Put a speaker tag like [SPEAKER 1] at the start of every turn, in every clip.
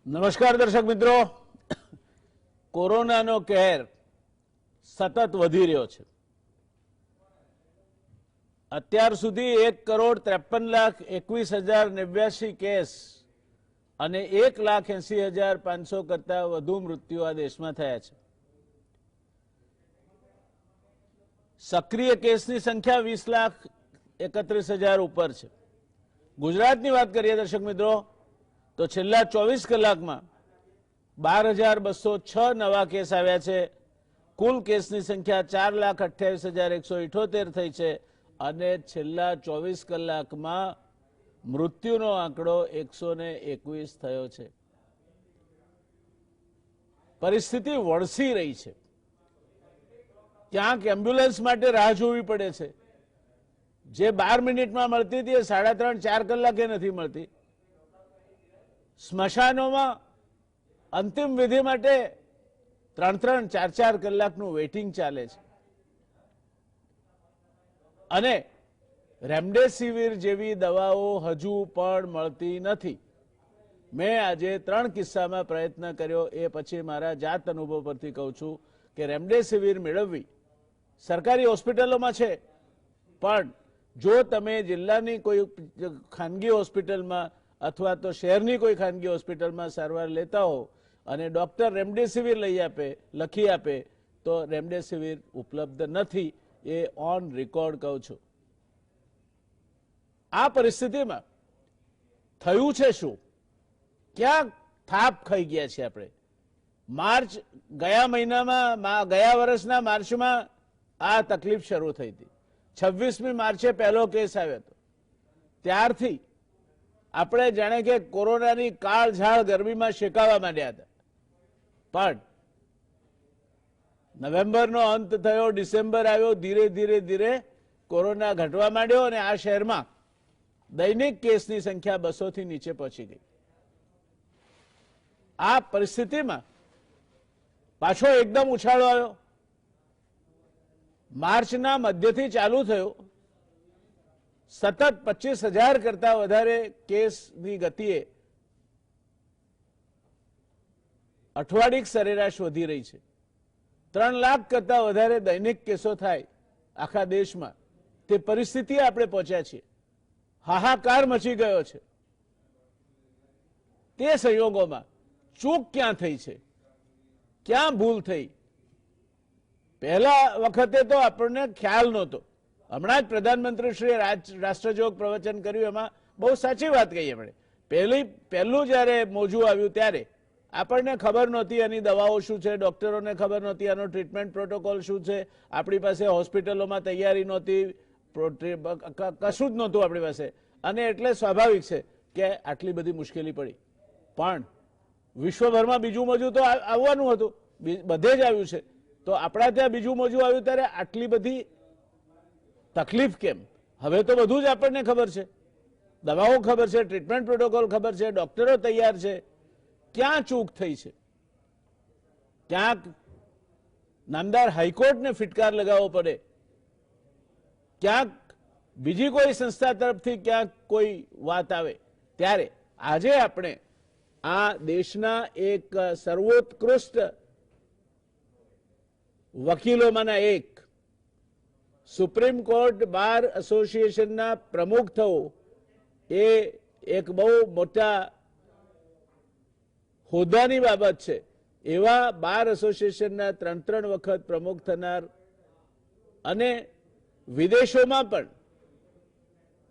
[SPEAKER 1] નમસ્કાર દર્શક મિત્રો, કોરોનાનો કહેર સતત વધી રહ્યો છે. અત્યાર સુધી 1,53,21,089 કેસ અને 1,80,500 કરતા વધુ મૃત્યુ આ દેશમાં થયા છે. સક્રિય કેસની સંખ્યા 20,31,000 ઉપર છે. ગુજરાતની વાત કરીએ દર્શક મિત્રો તો છેલ્લા 24 કલાકમાં 12,206 નવા કેસ આવ્યા છે. કુલ કેસની સંખ્યા 4,28,178 થઈ છે અને છેલ્લા 24 કલાકમાં મૃત્યુનો આંકડો 121 થયો છે. પરિસ્થિતિ વણસી રહી છે. ક્યાંક એમ્બ્યુલન્સ માટે રાહ જોવી પડે છે. જે 12 મિનિટમાં મળતી હતી એ 3.5-4 કલાકે નથી મળતી. સ્મશાનોમાં અંતિમ વિધિ માટે 3-4 કલાકનું વેઇટિંગ ચાલે છે અને રેમડેસિવિર જેવી દવાઓ હજુ પણ મળતી નથી. મેં આજે 3 કિસ્સામાં પ્રયત્ન કર્યો. એ પછી મારા જાત અનુભવ પરથી કહું છું કે રેમડેસિવિર મેળવવી સરકારી હોસ્પિટલોમાં છે, પણ જો તમે જિલ્લાની કોઈ ખાનગી હોસ્પિટલમાં અથવા તો શહેરની કોઈ ખાનગી હોસ્પિટલમાં સારવાર લેતા હો અને ડોક્ટર રેમડેસિવિર લખી આપે તો રેમડેસિવિર ઉપલબ્ધ નથી. એ ઓન રેકોર્ડ કહું છું. આ પરિસ્થિતિમાં થયું છે શું? ક્યાં થાપ ખાઈ ગયા છે આપણે? ગયા વર્ષના માર્ચમાં આ તકલીફ શરૂ થઈ હતી. 26મી માર્ચે પહેલો કેસ આવ્યો હતો. ત્યારથી આપણે જાણે કે કોરોનાની કાળઝાળ ગરમીમાં શેકાવા માંડ્યા હતા. પણ નવેમ્બરનો અંત થયો, ડિસેમ્બર આવ્યો, ધીરે ધીરે કોરોના ઘટવા માંડ્યો અને આ શહેરમાં દૈનિક કેસની સંખ્યા 200થી નીચે પહોંચી ગઈ. આ પરિસ્થિતિમાં પાછો એકદમ ઉછાળો આવ્યો. માર્ચના મધ્યથી ચાલુ થયો. સતત 25,000 કરતા વધારે કેસની ગતિએ અઠવાડિક સરેરાશ વધી રહી છે. 3 લાખ કરતા વધારે દૈનિક કેસો થાય આખા દેશમાં. તે પરિસ્થિતિ આપણે પહોંચ્યા છીએ. હાહાકાર મચી ગયો છે. તે સંયોગોમાં ચૂક ક્યાં થઈ છે? ક્યાં ભૂલ થઈ? પહેલા વખતે તો આપણને ખ્યાલ નહોતો. હમણાં જ પ્રધાનમંત્રીશ્રીએ રાષ્ટ્રજોગ પ્રવચન કર્યું, એમાં બહુ સાચી વાત કહી. એમણે પહેલું જ્યારે મોજું આવ્યું ત્યારે આપણને ખબર નહોતી આની દવાઓ શું છે, ડોક્ટરોને ખબર નહોતી આનો ટ્રીટમેન્ટ પ્રોટોકોલ શું છે. આપણી પાસે હોસ્પિટલોમાં તૈયારી નહોતી, કશું જ નહોતું આપણી પાસે, અને એટલે સ્વાભાવિક છે કે આટલી બધી મુશ્કેલી પડી. પણ વિશ્વભરમાં બીજું મોજું તો આવવાનું હતું, બધે જ આવ્યું છે. તો આપણા ત્યાં બીજું મોજું આવ્યું ત્યારે આટલી બધી તકલીફ કેમ? હવે તો બધું જ આપણને ખબર છે. દવાઓ ખબર છે, ટ્રીટમેન્ટ પ્રોટોકોલ ખબર છે, ડોક્ટરો તૈયાર છે. ક્યાં ચૂક થઈ છે? ક્યાંક નામદાર હાઈકોર્ટને ફિટકાર લગાવવો પડે, ક્યાંક બીજી કોઈ સંસ્થા તરફથી ક્યાંક કોઈ વાત આવે. ત્યારે આજે આપણે આ દેશના એક સર્વોત્કૃષ્ટ વકીલોમાંના એક, સુપ્રીમ કોર્ટ બાર એસોસિએશનના પ્રમુખ થવો એ એક બહુ મોટા હોદ્દાની બાબત છે. એવા બાર એસોસિએશનના 3 વખત પ્રમુખ થનાર અને વિદેશોમાં પણ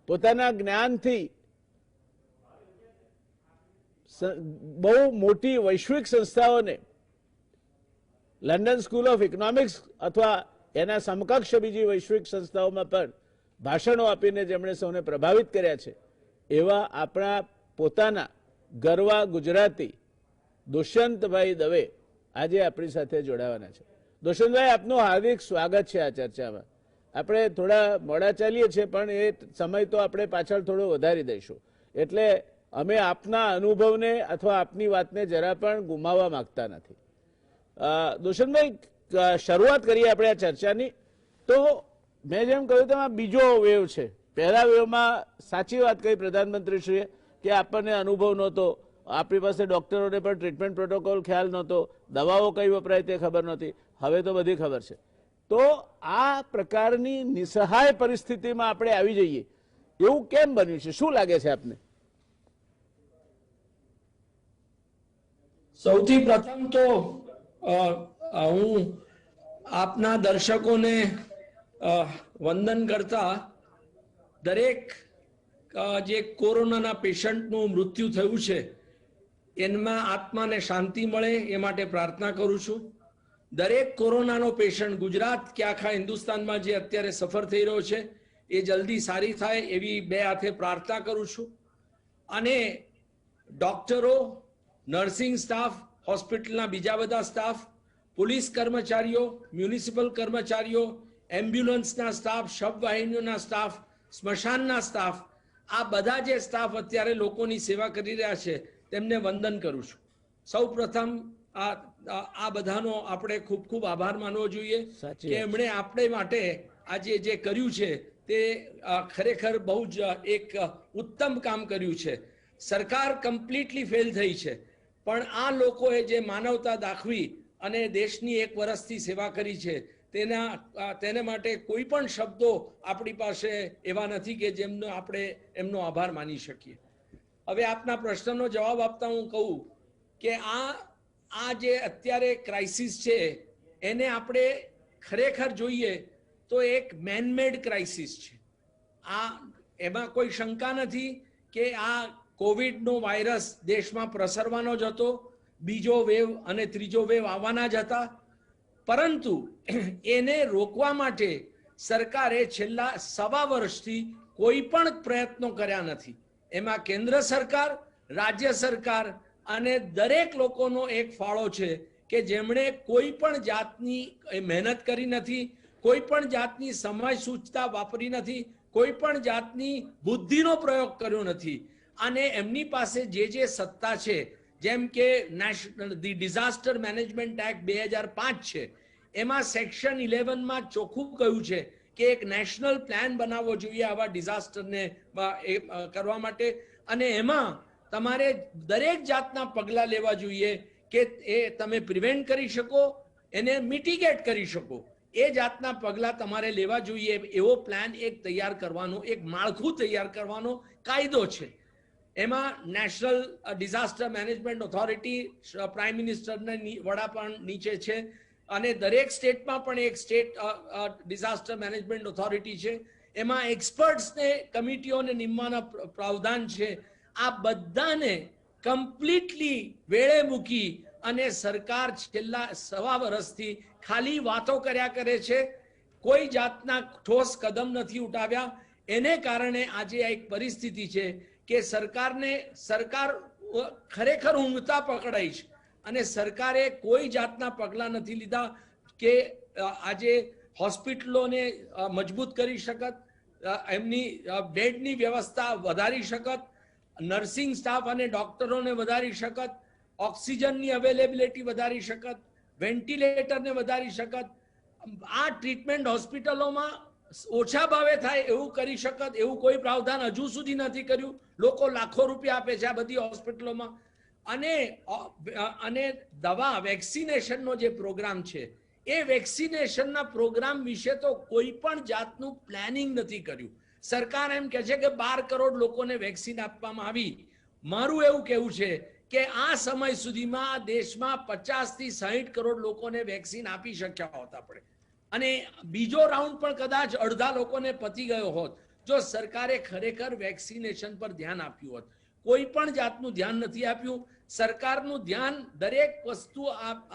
[SPEAKER 1] પોતાના જ્ઞાનથી બહુ મોટી વૈશ્વિક સંસ્થાઓને, લંડન સ્કૂલ ઓફ ઇકોનોમિક્સ અથવા એના સમકક્ષ બીજી વૈશ્વિક સંસ્થાઓમાં પણ ભાષણો આપીને જેમણે સૌને પ્રભાવિત કર્યા છે, એવા આપણા પોતાના ગરવા ગુજરાતી દુષ્યંતભાઈ દવે આજે આપણી સાથે જોડાવાના છે. દુષ્યંતભાઈ, આપનું હાર્દિક સ્વાગત છે આ ચર્ચામાં. આપણે થોડા મોડા ચાલીએ છીએ, પણ એ સમય તો આપણે પાછળ થોડો વધારી દઈશું. એટલે અમે આપના અનુભવને અથવા આપની વાતને જરા પણ ગુમાવવા માંગતા નથી. દુષ્યંતભાઈ, શરૂઆત કરીએ આપણે આ ચર્ચાની. તો મેં જેમ કહ્યું તેમ આ બીજો વેવ છે. પહેલા વેવમાં સાચી વાત કહી પ્રધાનમંત્રીશ્રીએ કે આપણને અનુભવ નહોતો, આપણી પાસે ડોક્ટરોને પણ ટ્રીટમેન્ટ પ્રોટોકોલ ખ્યાલ નહોતો, દવાઓ કઈ વપરાય તે ખબર નહોતી, હવે તો બધી ખબર છે. તો આ પ્રકારની નિસહાય પરિસ્થિતિમાં આપણે આવી જઈએ એવું કેમ બન્યું છે, શું લાગે છે આપને?
[SPEAKER 2] સૌથી પ્રથમ તો હું આપના દર્શકોને વંદન કરતા દરેક જે કોરોનાના પેશન્ટનું મૃત્યુ થયું છે એમાં આત્માને શાંતિ મળે એ માટે પ્રાર્થના કરું છું. દરેક કોરોનાનો પેશન્ટ ગુજરાત કે આખા હિન્દુસ્તાનમાં જે અત્યારે સફર થઈ રહ્યો છે એ જલ્દી સારી થાય એવી બે હાથે પ્રાર્થના કરું છું. અને ડોક્ટરો, નર્સિંગ સ્ટાફ, હોસ્પિટલના બીજા બધા સ્ટાફ, પોલીસ કર્મચારીઓ, મ્યુનિસિપલ કર્મચારીઓ, એમ્બ્યુલન્સના સ્ટાફ, શબવાહિનીઓના સ્ટાફ, સ્મશાનના સ્ટાફ, આ બધા જે સ્ટાફ અત્યારે લોકોની સેવા કરી રહ્યા છે તેમને વંદન કરું છું. સૌ પ્રથમ આ બધાનો આપણે ખૂબ ખૂબ આભાર માનવો જોઈએ કે એમણે આપણે માટે આજે જે કર્યું છે તે ખરેખર બહુ જ એક ઉત્તમ કામ કર્યું છે. સરકાર કમ્પ્લીટલી ફેલ થઈ છે, પણ આ લોકોએ જે માનવતા દાખવી અને દેશની 1 વર્ષથી સેવા કરી છે તેને માટે કોઈ પણ શબ્દો આપણી પાસે એવા નથી કે જેમનો આપણે એમનો આભાર માની શકીએ. હવે આપના પ્રશ્નનો જવાબ આપતા હું કહું કે આ જે અત્યારે ક્રાઇસિસ છે એને આપણે ખરેખર જોઈએ તો એક મેનમેડ ક્રાઇસિસ છે. એમાં કોઈ શંકા નથી કે આ કોવિડનો વાયરસ દેશમાં પ્રસરવાનો જ હતો, બીજો વેવ અને ત્રીજો વેવ આવવાના જ હતા, પરંતુ એને રોકવા માટે સરકારે છેલ્લા 1.25 વર્ષથી કોઈ પણ પ્રયત્નો કર્યા નથી. એમાં કેન્દ્ર સરકાર, રાજ્ય સરકાર અને દરેક લોકોનો એક ફાળો છે કે જેમણે કોઈ પણ જાતની મહેનત કરી નથી, કોઈ પણ જાતની સમય સૂચતા વાપરી નથી, કોઈ પણ જાતની બુદ્ધિનો પ્રયોગ કર્યો નથી. અને એમની પાસે જે સત્તા છે, જેમ કે ધી ડિઝાસ્ટર મેનેજમેન્ટ એક્ટ 2005 છે, એમાં સેક્શન 11માં ચોખ્ખું કહ્યું છે કે એક નેશનલ પ્લાન બનાવવો જોઈએ આવા ડિઝાસ્ટરને કરવા માટે, અને એમાં તમારે દરેક જાતના પગલાં લેવા જોઈએ કે એ તમે પ્રિવેન્ટ કરી શકો, એને મિટિગેટ કરી શકો, એ જાતના પગલાં તમારે લેવા જોઈએ. એવો પ્લાન એક તૈયાર કરવાનો, એક માળખું તૈયાર કરવાનો કાયદો છે. એમાં national disaster management authority prime મિનિસ્ટરના વડા પણ નીચે છે, અને દરેક સ્ટેટમાં પણ એક સ્ટેટ ડિઝાસ્ટર મેનેજમેન્ટ ઓથોરિટી છે. એમાં એક્સપર્ટ્સને કમિટીઓને નિમવાના પ્રાવધાન છે. આ બધાને કમ્પ્લીટલી વેળે મૂકી અને સરકાર છેલ્લા 1.25 વર્ષથી ખાલી વાતો કર્યા કરે છે, કોઈ જાતના ઠોસ કદમ નથી ઉઠાવ્યા. એને કારણે આજે આ એક પરિસ્થિતિ છે કે સરકાર ખરેખર ઊંઘતા પકડાઈ છે અને સરકારે કોઈ જાતના પગલાં નથી લીધા કે આજે હોસ્પિટલોને મજબૂત કરી શકત, એમની બેડની વ્યવસ્થા વધારી શકત, નર્સિંગ સ્ટાફ અને ડોક્ટરોને વધારી શકત, ઓક્સિજનની અવેલેબિલિટી વધારી શકત, વેન્ટિલેટરને વધારી શકત, આ ટ્રીટમેન્ટ હોસ્પિટલોમાં ઓછા ભાવે થાય એવું કરી શકત, એવું કોઈ પ્રાવધાન હજુ સુધી નથી કર્યું. લોકો લાખો રૂપિયા આપે છે આ બધી હોસ્પિટલોમાં. અને દવા વેક્સિનેશનનો જે પ્રોગ્રામ છે એ વેક્સિનેશનના પ્રોગ્રામ વિશે તો કોઈ પણ જાતનું પ્લાનિંગ નથી કર્યું. સરકાર એમ કહે છે કે 12 કરોડ લોકોને વેક્સિન આપવામાં આવી. મારું એવું કહેવું છે કે આ સમય સુધીમાં દેશમાં 50 થી 60 કરોડ લોકોને વેક્સિન આપી શક્યા હોત આપણે, અને બીજો રાઉન્ડ પણ કદાચ અડધા લોકોને પતી ગયો હોત જો સરકારે ખરેખર વેક્સિનેશન પર ધ્યાન આપ્યું હોત. કોઈ પણ જાતનું ધ્યાન નથી આપ્યું. સરકારનું ધ્યાન દરેક વસ્તુ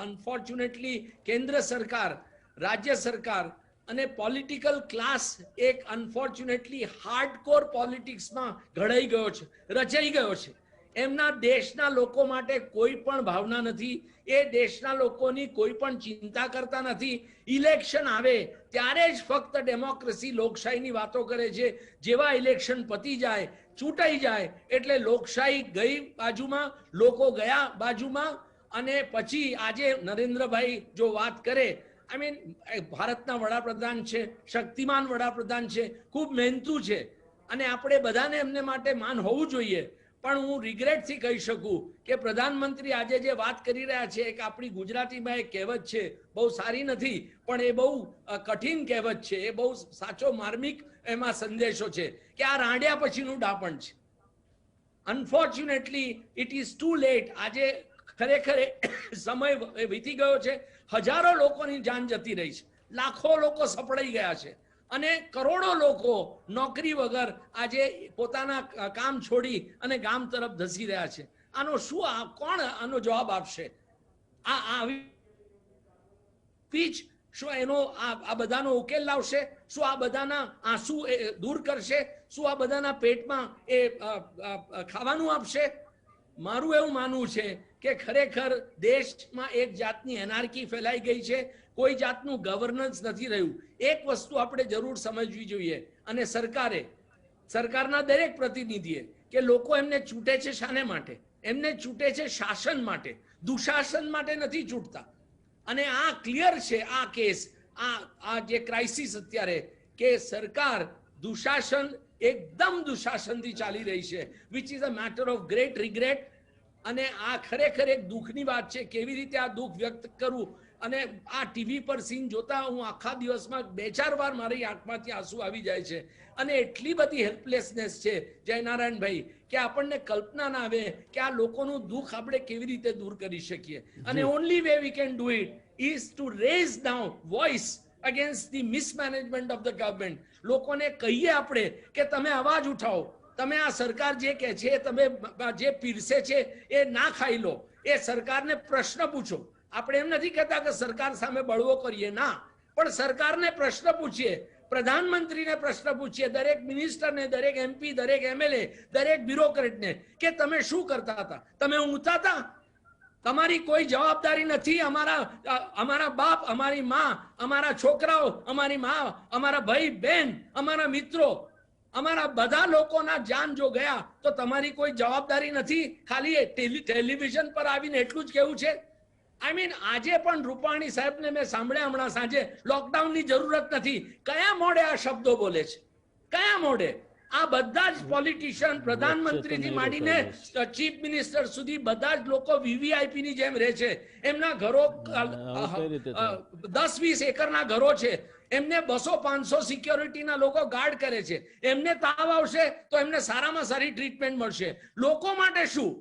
[SPEAKER 2] અનફોર્ચ્યુનેટલી કેન્દ્ર સરકાર, રાજ્ય સરકાર અને પોલિટિકલ ક્લાસ એક અનફોર્ચ્યુનેટલી હાર્ડકોર પોલિટિક્સમાં ઘડાઈ ગયો છે, રચાઈ ગયો છે. એમના દેશના લોકો માટે કોઈ પણ ભાવના નથી, એ દેશના લોકોની કોઈ પણ ચિંતા કરતા નથી. ઇલેક્શન આવે ત્યારે જ ફક્ત ડેમોક્રેસી, લોકશાહીની વાતો કરે છે. જેવા ઇલેક્શન પતી જાય, ચૂંટાઈ જાય એટલે લોકશાહી ગઈ બાજુમાં, લોકો ગયા બાજુમાં. અને પછી આજે નરેન્દ્રભાઈ જો વાત કરે, આઈ મીન ભારતના વડાપ્રધાન છે, શક્તિમાન વડાપ્રધાન છે, ખૂબ મહેનતુ છે અને આપણે બધાને એમને માટે માન હોવું જોઈએ. પણ હું રિગ્રેટથી કહી શકું કે પ્રધાનમંત્રી આજે જે વાત કરી રહ્યા છે એક આપણી ગુજરાતીમાં એક કહેવત છે, બહુ સારી નથી પણ એ બહુ કઠિન કહેવત છે, એ બહુ સાચો માર્મિક એમાં સંદેશો છે કે આ રાંડ્યા પછીનું ડાપણ છે. Unfortunately it is too late. આજે ખરેખર સમય વીતી ગયો છે. હજારો લોકોની જાન જતી રહી છે, લાખો લોકો સપડાઈ ગયા છે અને કરોડો લોકો નોકરી વગર આજે પોતાના કામ છોડી અને ગામ તરફ ધસી રહ્યા છે. આનો શું કોણ આનો જવાબ આપશે? આવી શું એનો આ બધાનો ઉકેલ લાવશે? શું આ બધાના આંસુ દૂર કરશે? શું આ બધાના પેટમાં એ ખાવાનું આપશે? મારું એવું માનવું છે કે ખરેખર દેશમાં એક જાતની એનાર્કી ફેલાઈ ગઈ છે, કોઈ જાતનું ગવર્નન્સ નથી રહ્યું. એક વસ્તુ આપણે જરૂર સમજવી જોઈએ અને સરકારના દરેક પ્રતિનિધિએ કે લોકો એમને ચૂંટે છે શાને માટે? એમને ચૂંટે છે શાસન માટે, દુશાસન માટે નથી ચૂંટતા. અને આ ક્લિયર છે આ કેસ, આ જે ક્રાઇસિસ અત્યારે કે સરકાર દુશાસન એકદમ દુશાસનથી ચાલી રહી છે, which is a matter of great regret. અને આ ખરેખર એક દુઃખની વાત છે. કેવી રીતે આ દુઃખ વ્યક્ત કરું? અને આ ટીવી પર સીન જોતા હું આખા દિવસમાં 2-4 વાર મારી આંખમાંથી આંસુ આવી જાય છે અને એટલી બધી હેલ્પલેસનેસ છે જયનારાયણભાઈ કે આપણને કલ્પના ના આવે કે આ લોકોનું દુઃખ આપણે કેવી રીતે દૂર કરી શકીએ. અને only way we can do it is to raise down voice against the mismanagement of the government. લોકોને કહીએ આપણે કે તમે અવાજ ઉઠાવો, તમે આ સરકાર જે કહે છે, તમે જે પીરસે છે એ ના ખાઈ લો, એ સરકારને પ્રશ્ન પૂછો. આપણે એમ નથી કહેતા કે સરકાર સામે બળવો કરીએ, ના, પણ સરકારને પ્રશ્ન પૂછીએ, પ્રધાનમંત્રીને પ્રશ્ન પૂછીએ, દરેક મિનિસ્ટરને, દરેક એમપી, દરેક એમએલએ, દરેક બ્યુરોક્રેટને કે તમે શું કરતા હતા? તમે ઊંઘતા હતા? તમારી કોઈ જવાબદારી નથી. અમારા બાપ, અમારી માં, અમારા છોકરાઓ, અમારી માં, અમારા ભાઈ બહેન, અમારા મિત્રો, અમારા બધા લોકોના જાન જો ગયા તો તમારી કોઈ જવાબદારી નથી? ખાલી ટેલિવિઝન પર આવીને એટલું જ કહેવું છે? આઈ મીન આજે પણ રૂપાણી સાહેબને મેં સાંભળ્યા હમણાં સાંજે, લોકડાઉનની જરૂરત નથી. કયા મોડે આ શબ્દો બોલે છે? કયા મોડે? આ બધા જ પોલિટિશિયન, પ્રધાનમંત્રીથી માંડીને ચીફ મિનિસ્ટર સુધી બધા જ લોકો વીવીઆઈપી ની જેમ રહે છે. એમના ઘરો 10-20 એકરના ઘરો છે, એમને 200-500 સિક્યોરિટીના લોકો ગાર્ડ કરે છે. એમને તાવ આવશે તો એમને સારામાં સારી ટ્રીટમેન્ટ મળશે. લોકો માટે શું?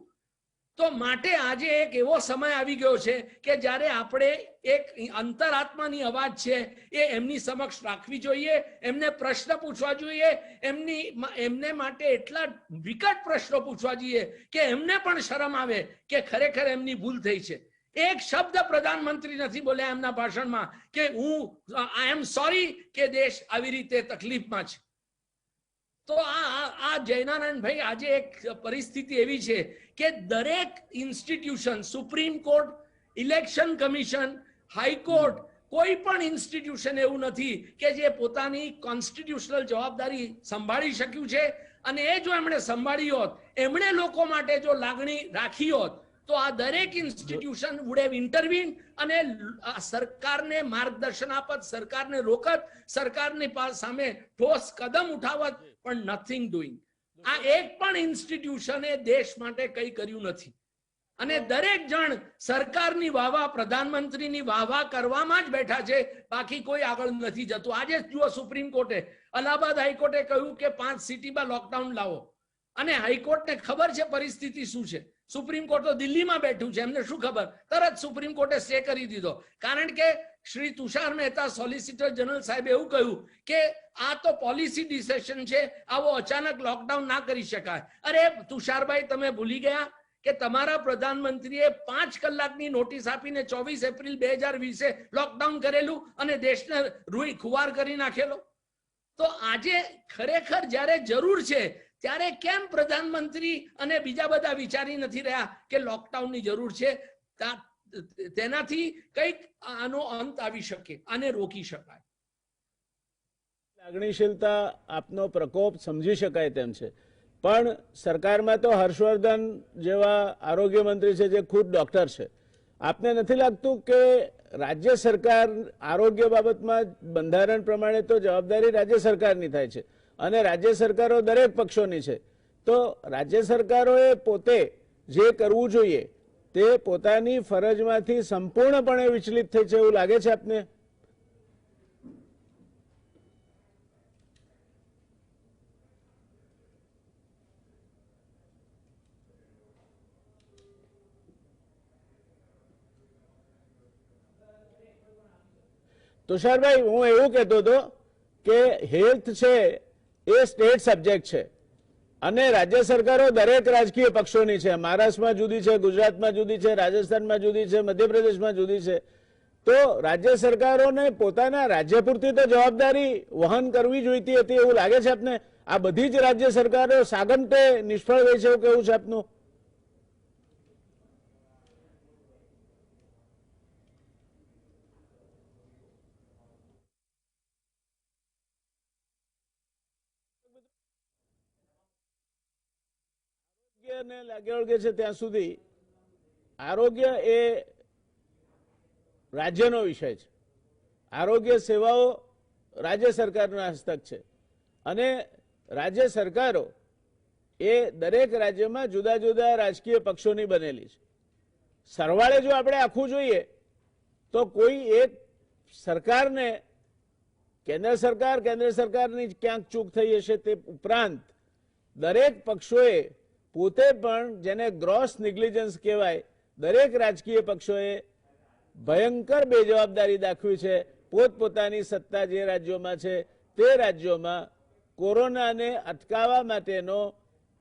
[SPEAKER 2] તો માટે આજે એક એવો સમય આવી ગયો છે કે જ્યારે આપણે એક અંતરાત્માની અવાજ છે એ એમની સમક્ષ રાખવી જોઈએ, એમને પ્રશ્ન પૂછવા જોઈએ, એમને માટે એટલા વિકટ પ્રશ્નો પૂછવા જોઈએ કે એમને પણ શરમ આવે કે ખરેખર એમની ભૂલ થઈ છે. એક શબ્દ પ્રધાનમંત્રી નથી બોલ્યા એમના ભાષણમાં કે હું આઈ એમ સોરી કે દેશ આવી રીતે તકલીફમાં છે. તો આ જયનારાયણભાઈ આજે એક પરિસ્થિતિ એવી છે કે દરેક institution, supreme court, election commission, high court, કોઈ પણ ઇન્સ્ટિટ્યુશન એવું નથી કે જે પોતાની કોન્સ્ટિટ્યુશનલ જવાબદારી સંભાળી શક્યું છે. અને એ જો એમણે સંભાળી હોત, એમણે લોકો માટે જો લાગણી રાખી હોત તો આ દરેક ઇન્સ્ટિટ્યુશન વુડ હેવ ઇન્ટરવીન અને સરકારને માર્ગદર્શન આપત, સરકારને રોકત, સરકારની સામે ઠોસ કદમ ઉઠાવત, પણ નથિંગ ડુઈંગ. આ એક પણ ઇન્સ્ટિટ્યુશને દેશ માટે કંઈ કર્યું નથી. અને દરેક જણ સરકારની વાહવા, પ્રધાનમંત્રીની વાહવા કરવામાં જ બેઠા છે, બાકી કોઈ આગળ નથી જતું. આજે જ જુઓ, સુપ્રીમ કોર્ટે, અલ્હાબાદ હાઈકોર્ટે કહ્યું કે 5 સિટીમાં લોકડાઉન લાવો. અને હાઈકોર્ટને ખબર છે પરિસ્થિતિ શું છે. સુપ્રીમ કોર્ટ તો દિલ્હીમાં બેઠું છે, એમને શું ખબર? તરત સુપ્રીમ કોર્ટે સ્ટે કરી દીધો. કારણ કે શ્રી તુષાર મહેતા, સોલિસિટર જનરલ સાહેબ એવું કહ્યું કે આ તો પોલિસી ડિસિઝન છે, આવો અચાનક લોકડાઉન ના કરી શકાય. અરે તુષારભાઈ, તમે ભૂલી ગયા કે તમારા પ્રધાનમંત્રીએ 5 કલાકની નોટિસ આપીને 24 એપ્રિલ 2020 લોકડાઉન કરેલું અને દેશને રૂઈ ખુવાર કરી નાખેલો. તો આજે ખરેખર જ્યારે જરૂર છે ત્યારે કેમ પ્રધાનમંત્રી અને બીજા બધા વિચારી નથી રહ્યા કે લોકડાઉનની જરૂર છે? તેનાથી કંઈક આનો અંત આવી શકે, આને રોકી શકાય.
[SPEAKER 1] લાગણીશીલતા, આપનો પ્રકોપ સમજી શકાય તેમ છે, પણ સરકારમાં તો હર્ષવર્ધન જેવા આરોગ્ય મંત્રી છે જે ખુદ ડોક્ટર છે. આપને નથી લાગતું કે રાજ્ય સરકાર આરોગ્ય બાબતમાં બંધારણ પ્રમાણે તો જવાબદારી રાજ્ય સરકારની થાય છે અને રાજ્ય સરકારો દરેક પક્ષોની છે, તો રાજ્ય સરકારોએ પોતે જે કરવું જોઈએ તે પોતાની ફરજમાંથી સંપૂર્ણપણે વિચલિત થઈ છે એવું લાગે છે આપને? તુષારભાઈ, હું એવું કહેતો હતો કે હેલ્થ છે એ સ્ટેટ સબ્જેક્ટ છે અને રાજ્ય સરકારો દરેક રાજકીય પક્ષોની છે. મહારાષ્ટ્રમાં જુદી છે, ગુજરાતમાં જુદી છે, રાજસ્થાનમાં જુદી છે, મધ્યપ્રદેશમાં જુદી છે. તો રાજ્ય સરકારોને પોતાના રાજ્ય પૂરતી તો જવાબદારી વહન કરવી જોઈતી હતી એવું લાગે છે આપને? આ બધી જ રાજ્ય સરકારો સાગમટે નિષ્ફળ ગઈ છે એવું કેવું છે આપનું? લાગે વળગે છે ત્યાં સુધી આરોગ્ય એ રાજ્યનો વિષય છે. આરોગ્ય સેવાઓ રાજ્ય સરકારના હસ્તક છે અને રાજ્ય સરકારો એ દરેક રાજ્યમાં જુદા જુદા રાજકીય પક્ષોની બનેલી છે. સરવાળે જો આપણે આખું જોઈએ તો કોઈ એક સરકારને કેન્દ્ર સરકારની ક્યાંક ચૂક થઈ હશે તે ઉપરાંત દરેક પક્ષોએ પોતે પણ જેને ગ્રોસ નેગ્લિજન્સ કહેવાય દરેક રાજકીય પક્ષોએ ભયંકર બેજવાબદારી દાખવી છે. પોતપોતાની સત્તા જે રાજ્યોમાં છે તે રાજ્યોમાં કોરોનાને અટકાવવા માટેનો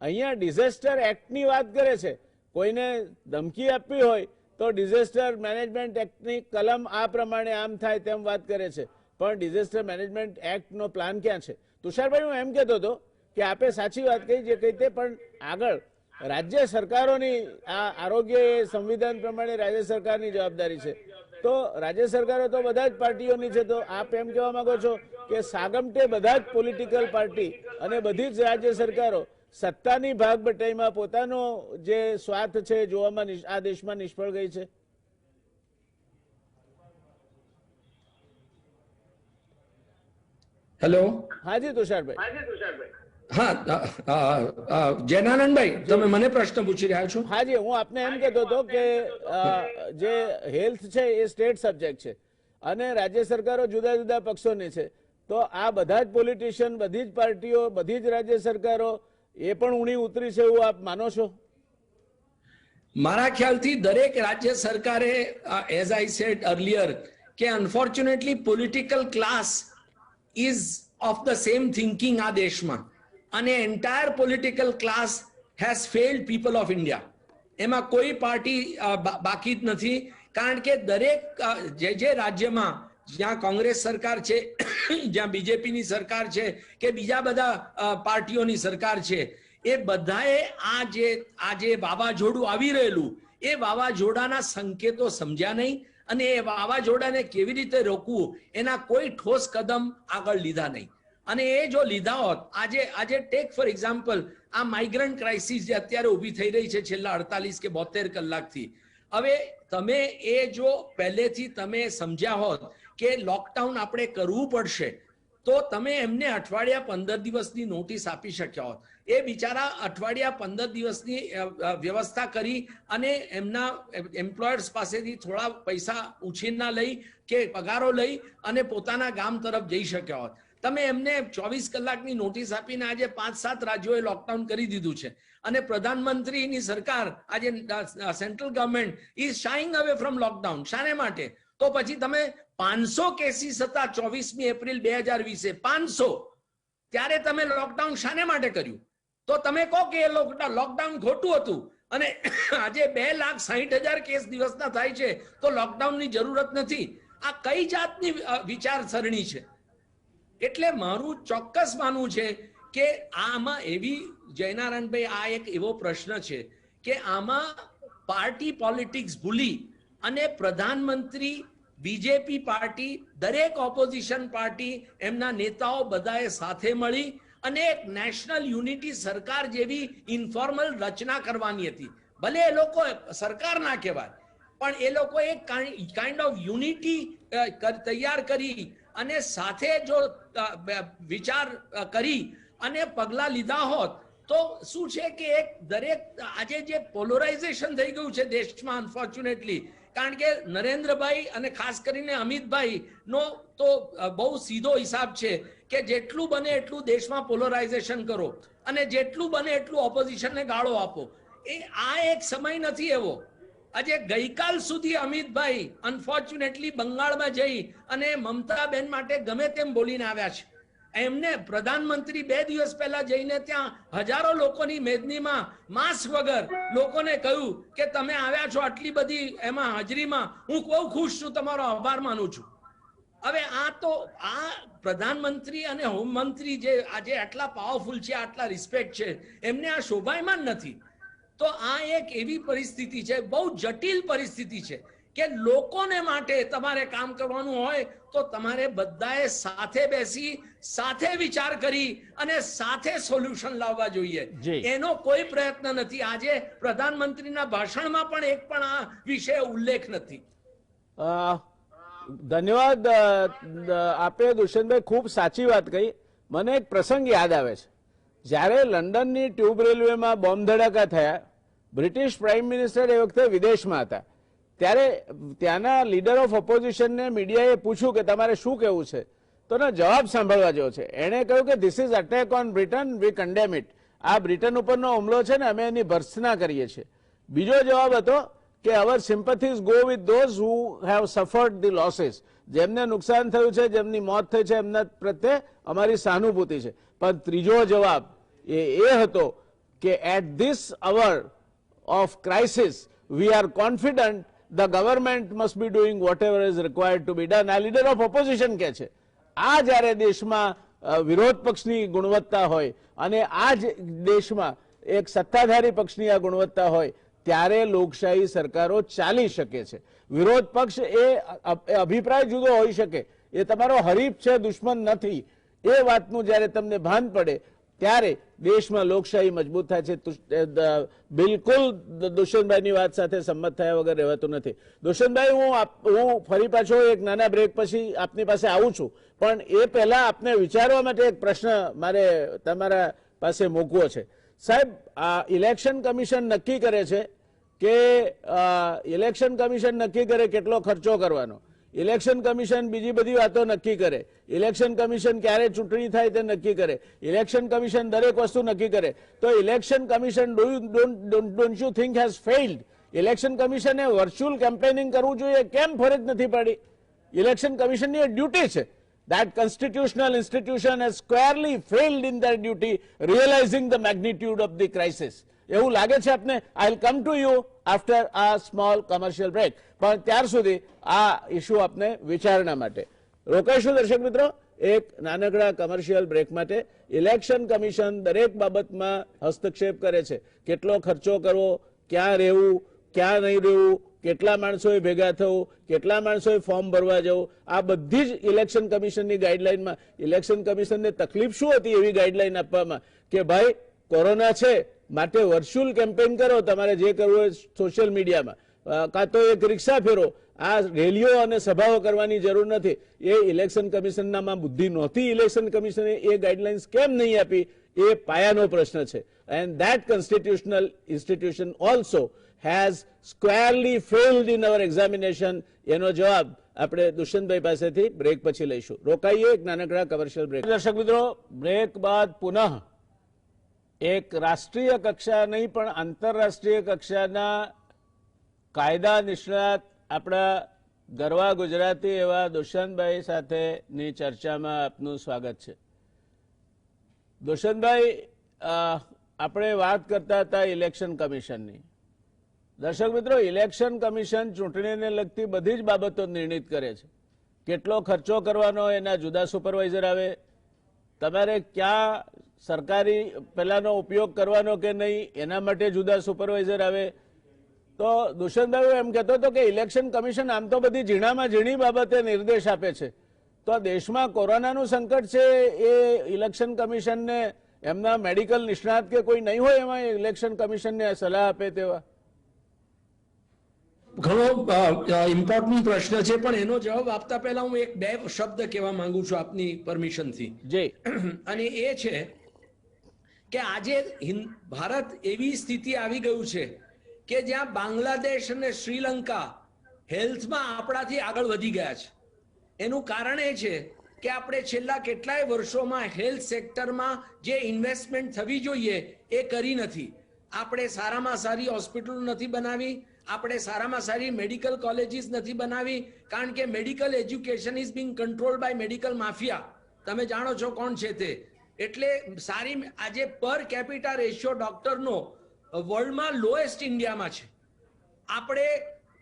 [SPEAKER 1] અહીંયા ડિઝાસ્ટર એક્ટની વાત કરે છે. કોઈને ધમકી આપવી હોય તો ડિઝાસ્ટર મેનેજમેન્ટ એક્ટની કલમ આ પ્રમાણે આમ થાય તેમ વાત કરે છે, પણ ડિઝાસ્ટર મેનેજમેન્ટ એક્ટનો પ્લાન ક્યાં છે? તુષારભાઈ, હું એમ કહેતો હતો કે આપે સાચી વાત કહી જે કહી તે, પણ આગળ રાજ્ય સરકારોની આ આરોગ્ય સંવિધાન પ્રમાણે રાજ્ય સરકારની જવાબદારી છે. તો રાજ્ય સરકારો તો બધા જ પાર્ટીઓની છે. તો આપ એમ કહેવા માંગો છો કે સાગમટે બધા જ પોલિટિકલ પાર્ટી અને બધી જ રાજ્ય સરકારો સત્તાની ભાગબટાઈમાં પોતાનો જે સ્વાર્થ છે જોવામાં આ દેશમાં નિષ્ફળ ગઈ છે?
[SPEAKER 2] હેલો.
[SPEAKER 1] હાજી તુષારભાઈ.
[SPEAKER 2] હા, જૈનાનંદભાઈ, તમે મને પ્રશ્ન પૂછી રહ્યા છો?
[SPEAKER 1] હાજી, હું આપને એમ કહેતો હતો કે જે હેલ્થ છે એ સ્ટેટ સબ્જેક્ટ છે અને રાજ્ય સરકારો જુદા જુદા પક્ષોની છે. તો આ બધા જ પોલિટિશિયન, બધી જ પાર્ટીઓ, બધી જ રાજ્ય સરકારો એ પણ ઊણી ઉતરી છે એવું આપ માનો છો?
[SPEAKER 2] મારા ખ્યાલથી દરેક રાજ્ય સરકારે, એઝ આઈ સેડ અર્લિયર, કે unfortunately political class is of the same thinking આ દેશમાં, અને entire political class has failed people of India. એમાં કોઈ પાર્ટી બાકી જ નથી, કારણ કે દરેક જે રાજ્યમાં જ્યાં કોંગ્રેસ સરકાર છે, જ્યાં બીજેપીની સરકાર છે કે બીજા બધા પાર્ટીઓની સરકાર છે, એ બધાએ આ જે વાવાઝોડું આવી રહેલું એ વાવાઝોડાના સંકેતો સમજ્યા નહીં અને એ વાવાઝોડાને કેવી રીતે રોકવું એના કોઈ ઠોસ કદમ આગળ લીધા નહીં. અને એ જો લીધા હોત, આજે ટેક ફોર એક્ઝામ્પલ આ માઇગ્રન્ટ ક્રાઇસિસ જે અત્યારે ઊભી થઈ રહી છે છેલ્લા 48 કે 72 કલાકથી, હવે તમે એ જો પહેલેથી તમે સમજ્યા હોત કે લોકડાઉન આપણે કરવું પડશે તો તમે એમને અઠવાડિયા 15 દિવસની નોટિસ આપી શક્યા હોત. એ બિચારા અઠવાડિયા 15 દિવસની વ્યવસ્થા કરી અને એમના એમ્પ્લોયર્સ પાસેથી થોડા પૈસા ઉછીના લઈ કે પગારો લઈ અને પોતાના ગામ તરફ જઈ શક્યા હોત. તમે એમને 24 કલાકની નોટિસ આપીને આજે 5-7 રાજ્યોએ લોકડાઉન કરી દીધું છે અને પ્રધાનમંત્રીની સરકાર, આજે central government is શાઇંગ away from lockdown. શાને માટે? તો પછી તમે 500 કેસીસ હતા 24મી એપ્રિલ 2020, 500, ત્યારે તમે લોકડાઉન શાને માટે કર્યું? તો તમે કહો કે એ લોકડાઉન ખોટું હતું અને આજે 2,60,000 કેસ દિવસના થાય છે તો લોકડાઉનની જરૂરત નથી. આ કઈ જાતની વિચારસરણી છે? એટલે મારું ચોક્કસ માનવું છે કે આમાં એવી, જયનારાયણભાઈ, આ એક એવો પ્રશ્ન છે કે આમાં પાર્ટી પોલિટિક્સ ભૂલી અને પ્રધાનમંત્રી, બીજેપી પાર્ટી, દરેક ઓપોઝિશન પાર્ટી, એમના નેતાઓ બધાએ સાથે મળી અને એક નેશનલ યુનિટી સરકાર જેવી ઇન્ફોર્મલ રચના કરવાની હતી. ભલે એ લોકો સરકાર ના કહેવાય, પણ એ લોકો એક કાઇન્ડ ઓફ યુનિટી તૈયાર કરી અને સાથે જો વિચાર કરી અને પગલા લીધા હોત તો શું છે કે એક દરેક આજે જે પોલરાઇઝેશન થઈ ગયું છે દેશમાં અનફોર્ચ્યુનેટલી, કારણ કે નરેન્દ્રભાઈ અને ખાસ કરીને અમિતભાઈ નો તો બહુ સીધો હિસાબ છે કે જેટલું બને એટલું દેશમાં પોલરાઇઝેશન કરો અને જેટલું બને એટલું ઓપોઝિશનને ગાળો આપો. આ એક સમય નથી એવો. આજે ગઈકાલ સુધી અમિતભાઈ અનફોર્ચ્યુનેટલી બંગાળમાં જઈ અને મમતાબેન માટે ગમે તેમ બોલીને આવ્યા છે. એમને પ્રધાનમંત્રી 2 દિવસ પહેલા જઈને ત્યાં હજારો લોકોની મેદનીમાં માસ્ક વગર લોકોને કહ્યું કે તમે આવ્યા છો આટલી બધી એમાં હાજરીમાં, હું બહુ ખુશ છું, તમારો આભાર માનું છું. હવે આ પ્રધાનમંત્રી અને હોમમંત્રી જે આજે આટલા પાવરફુલ છે, આટલા રિસ્પેક્ટ છે, એમને આ શોભાયમાન નથી. તો આ એક એવી પરિસ્થિતિ છે, બહુ જટિલ પરિસ્થિતિ છે કે લોકોને માટે તમારે કામ કરવાનું હોય તો તમારે બધાએ સાથે બેસી સાથે વિચાર કરી અને સાથે સોલ્યુશન લાવવા જોઈએ. એનો કોઈ પ્રયત્ન નથી. આજે પ્રધાનમંત્રીના ભાષણમાં પણ એક પણ આ વિશે ઉલ્લેખ નથી.
[SPEAKER 1] ધન્યવાદ આપે દુષ્યંતભાઈ, ખૂબ સાચી વાત કહી. મને એક પ્રસંગ યાદ આવે છે. જ્યારે લંડનની ટ્યુબ રેલવેમાં બોમ્બ ધડાકા થયા, બ્રિટિશ પ્રાઇમ મિનિસ્ટર એ વખતે વિદેશમાં હતા, ત્યારે ત્યાંના લીડર ઓફ ઓપોઝિશનને મીડિયાએ પૂછ્યું કે તમારે શું કહેવું છે, તો એનો જવાબ સાંભળવા જેવો છે. એણે કહ્યું કે this is attack on Britain, we condemn it. આ બ્રિટન ઉપરનો હુમલો છે ને, અમે એની ભર્ત્સના કરીએ છીએ. બીજો જવાબ હતો કે our sympathies go with those who have suffered the losses. જેમને નુકસાન થયું છે, જેમની મોત થઈ છે, એમના પ્રત્યે અમારી સહાનુભૂતિ છે. પણ ત્રીજો જવાબ એ હતો કે at this hour of crisis, we are confident the government must be doing whatever is required to be done. આ લીડર ઓફ ઓપોઝિશન કહે છે. આ જ્યારે દેશમાં વિરોધ પક્ષની ગુણવત્તા હોય અને આ જ દેશમાં એક સત્તાધારી પક્ષની આ ગુણવત્તા હોય, ત્યારે લોકશાહી સરકારો ચાલી શકે છે. વિરોધ પક્ષ એ અભિપ્રાય જુદો હોઈ શકે, એ તમારો હરીફ છે, દુશ્મન નથી. એ વાતનું જ્યારે તમને ભાન પડે ત્યારે દેશમાં લોકશાહી મજબૂત થાય છે. બિલકુલ દુષ્યંતભાઈની વાત સાથે સંમત થયા વગર રહેવાતું નથી. દુષ્યંતભાઈ, હું ફરી પાછો એક નાના બ્રેક પછી આપની પાસે આવું છું, પણ એ પહેલા આપને વિચારવા માટે એક પ્રશ્ન મારે તમારા પાસે મૂકવો છે. સાહેબ, આ ઇલેક્શન કમિશન નક્કી કરે છે કે ઇલેક્શન કમિશન નક્કી કરે કેટલો ખર્ચો કરવાનો, ઇલેક્શન કમિશન બીજી બધી વાતો નક્કી કરે, ઇલેક્શન કમિશન ક્યારે ચૂંટણી થાય તે નક્કી કરે, ઇલેક્શન કમિશન દરેક વસ્તુ નક્કી કરે. તો election commission don't you think has failed? Election કમિશને વર્ચ્યુઅલ કેમ્પેનિંગ કરવું જોઈએ, કેમ ફરજ નથી પાડી? ઇલેક્શન કમિશનની ડ્યુટી છે. That constitutional institution has squarely failed in their duty, realizing the magnitude of the crisis. એવું લાગે છે આપને? I'll come to you after a small commercial break. પણ ત્યાર સુધી આ ઇસ્યુ આપને વિચારણા માટે રોકાઈશું. દર્શક મિત્રો, એક નાનકડા કમર્શિયલ બ્રેક માટે. ઇલેક્શન કમિશન દરેક બાબતમાં હસ્તક્ષેપ કરે છે. કેટલો ખર્ચો કરવો, ક્યાં રહેવું, ક્યાં નહીં રહેવું, કેટલા માણસોએ ભેગા થવું, કેટલા માણસોએ ફોર્મ ભરવા જવું, આ બધી જ ઇલેક્શન કમિશનની ગાઈડલાઈનમાં. ઇલેક્શન કમિશનને તકલીફ શું હતી એવી ગાઈડલાઈન આપવામાં કે ભાઈ કોરોના છે માટે વર્ચ્યુઅલ કેમ્પેન કરો, તમારે જે કરવું હોય સોશિયલ મીડિયામાં, કાં તો એક રિક્ષા ફેરો, આ રેલીઓ અને સભાઓ કરવાની જરૂર નથી. એ ઇલેક્શન કમિશનનામાં બુદ્ધિ નહોતી. ઇલેક્શન કમિશને એ ગાઈડલાઇન્સ કેમ નહીં આપી, એ પાયાનો પ્રશ્ન છે. And that constitutional institution also has squarely failed in our examination. એનો જવાબ આપણે દુષ્યંતભાઈ પાસેથી બ્રેક પછી લઈશું. રોકાઈએ એક નાનકડા કમર્શિયલ બ્રેક. દર્શક મિત્રો, બ્રેક બાદ પુનઃ એક રાષ્ટ્રીય કક્ષા નહીં પણ આંતરરાષ્ટ્રીય કક્ષાના કાયદા નિષ્ણાત આપણા ગરવા ગુજરાતી એવા દુષ્યંતભાઈ સાથેની ચર્ચામાં આપનું સ્વાગત છે. દુષ્યંતભાઈ, આપણે વાત કરતા હતા ઇલેક્શન કમિશનની. દર્શક મિત્રો, ઇલેક્શન કમિશન ચૂંટણીને લગતી બધી જ બાબતો નિર્ણિત કરે છે. કેટલો ખર્ચો કરવાનો એના જુદા સુપરવાઇઝર આવે, તમારે ક્યાં સરકારી પેલાનો ઉપયોગ કરવાનો કે નહીં એના માટે જુદા સુપરવાઇઝર આવે. તો દુષ્યંતભાઈ એમ કહેતો હતો કે ઇલેક્શન કમિશન આમ તો બધી ઝીણામાં ઝીણી બાબતે નિર્દેશ આપે છે, તો દેશમાં કોરોનાનું સંકટ છે, એ ઇલેક્શન કમિશનને એમના મેડિકલ નિષ્ણાત કે કોઈ નહીં હોય એમાં ઇલેક્શન કમિશનને સલાહ આપે તેવા?
[SPEAKER 2] ઘણો ઇમ્પોર્ટન્ટ પ્રશ્ન છે, પણ એનો જવાબ આપતા પહેલા હું એક બે શબ્દ કહેવા માંગુ છું આપની પરમિશનથી.
[SPEAKER 1] જી.
[SPEAKER 2] અને એ છે કે આજે ભારત એવી સ્થિતિ આવી ગયું છે કે જ્યાં બાંગ્લાદેશ અને શ્રીલંકા હેલ્થમાં આપણાથી આગળ વધી ગયા છે. એનું કારણ એ છે કે આપણે છેલ્લા કેટલાય વર્ષોમાં હેલ્થ સેક્ટરમાં જે ઇન્વેસ્ટમેન્ટ થવી જોઈએ એ કરી નથી. આપણે સારામાં સારી હોસ્પિટલો નથી બનાવી, આપણે સારામાં સારી મેડિકલ કોલેજીસ નથી બનાવી, કારણ કે medical education is being controlled by medical mafia. તમે જાણો છો કોણ છે તે. એટલે સારી આજે પર કેપિટા રેશિયો ડોક્ટરનો વર્લ્ડમાં લોએસ્ટ ઇન્ડિયામાં છે. આપણે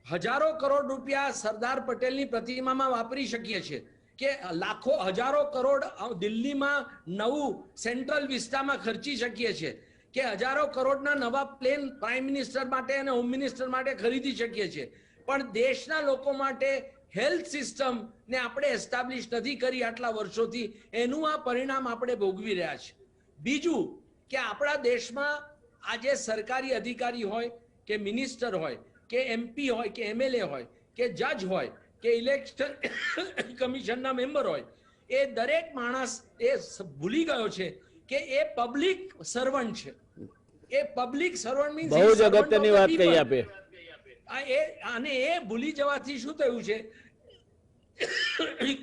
[SPEAKER 2] હજારો કરોડ રૂપિયા સરદાર પટેલની પ્રતિમામાં વાપરી શકીએ છીએ, કે લાખો હજારો કરોડ દિલ્હીમાં નવું સેન્ટ્રલ વિસ્તારમાં ખર્ચી શકીએ છીએ, કે હજારો કરોડના નવા પ્લેન પ્રાઇમ મિનિસ્ટર માટે અને હોમ મિનિસ્ટર માટે ખરીદી શકીએ છીએ, પણ દેશના લોકો માટે હેલ્થ સિસ્ટમ ને આપણે એસ્ટાબ્લિશ નથી કરી આટલા વર્ષોથી. એનું આ પરિણામ આપણે ભોગવી રહ્યા છે. બીજું કે આપણા દેશમાં આજે સરકારી અધિકારી હોય કે મિનિસ્ટર હોય કે એમપી હોય કે એમએલએ હોય કે જજ હોય કે ઇલેક્શન કમિશનના મેમ્બર હોય, એ દરેક માણસ એ ભૂલી ગયો છે કે એ પબ્લિક સર્વન્ટ છે. એ પબ્લિક સર્વન્ટ મીન્સ
[SPEAKER 1] બહુ જ અગત્યની વાત કહી આપે.
[SPEAKER 2] અને એ ભૂલી જવાથી શું થયું છે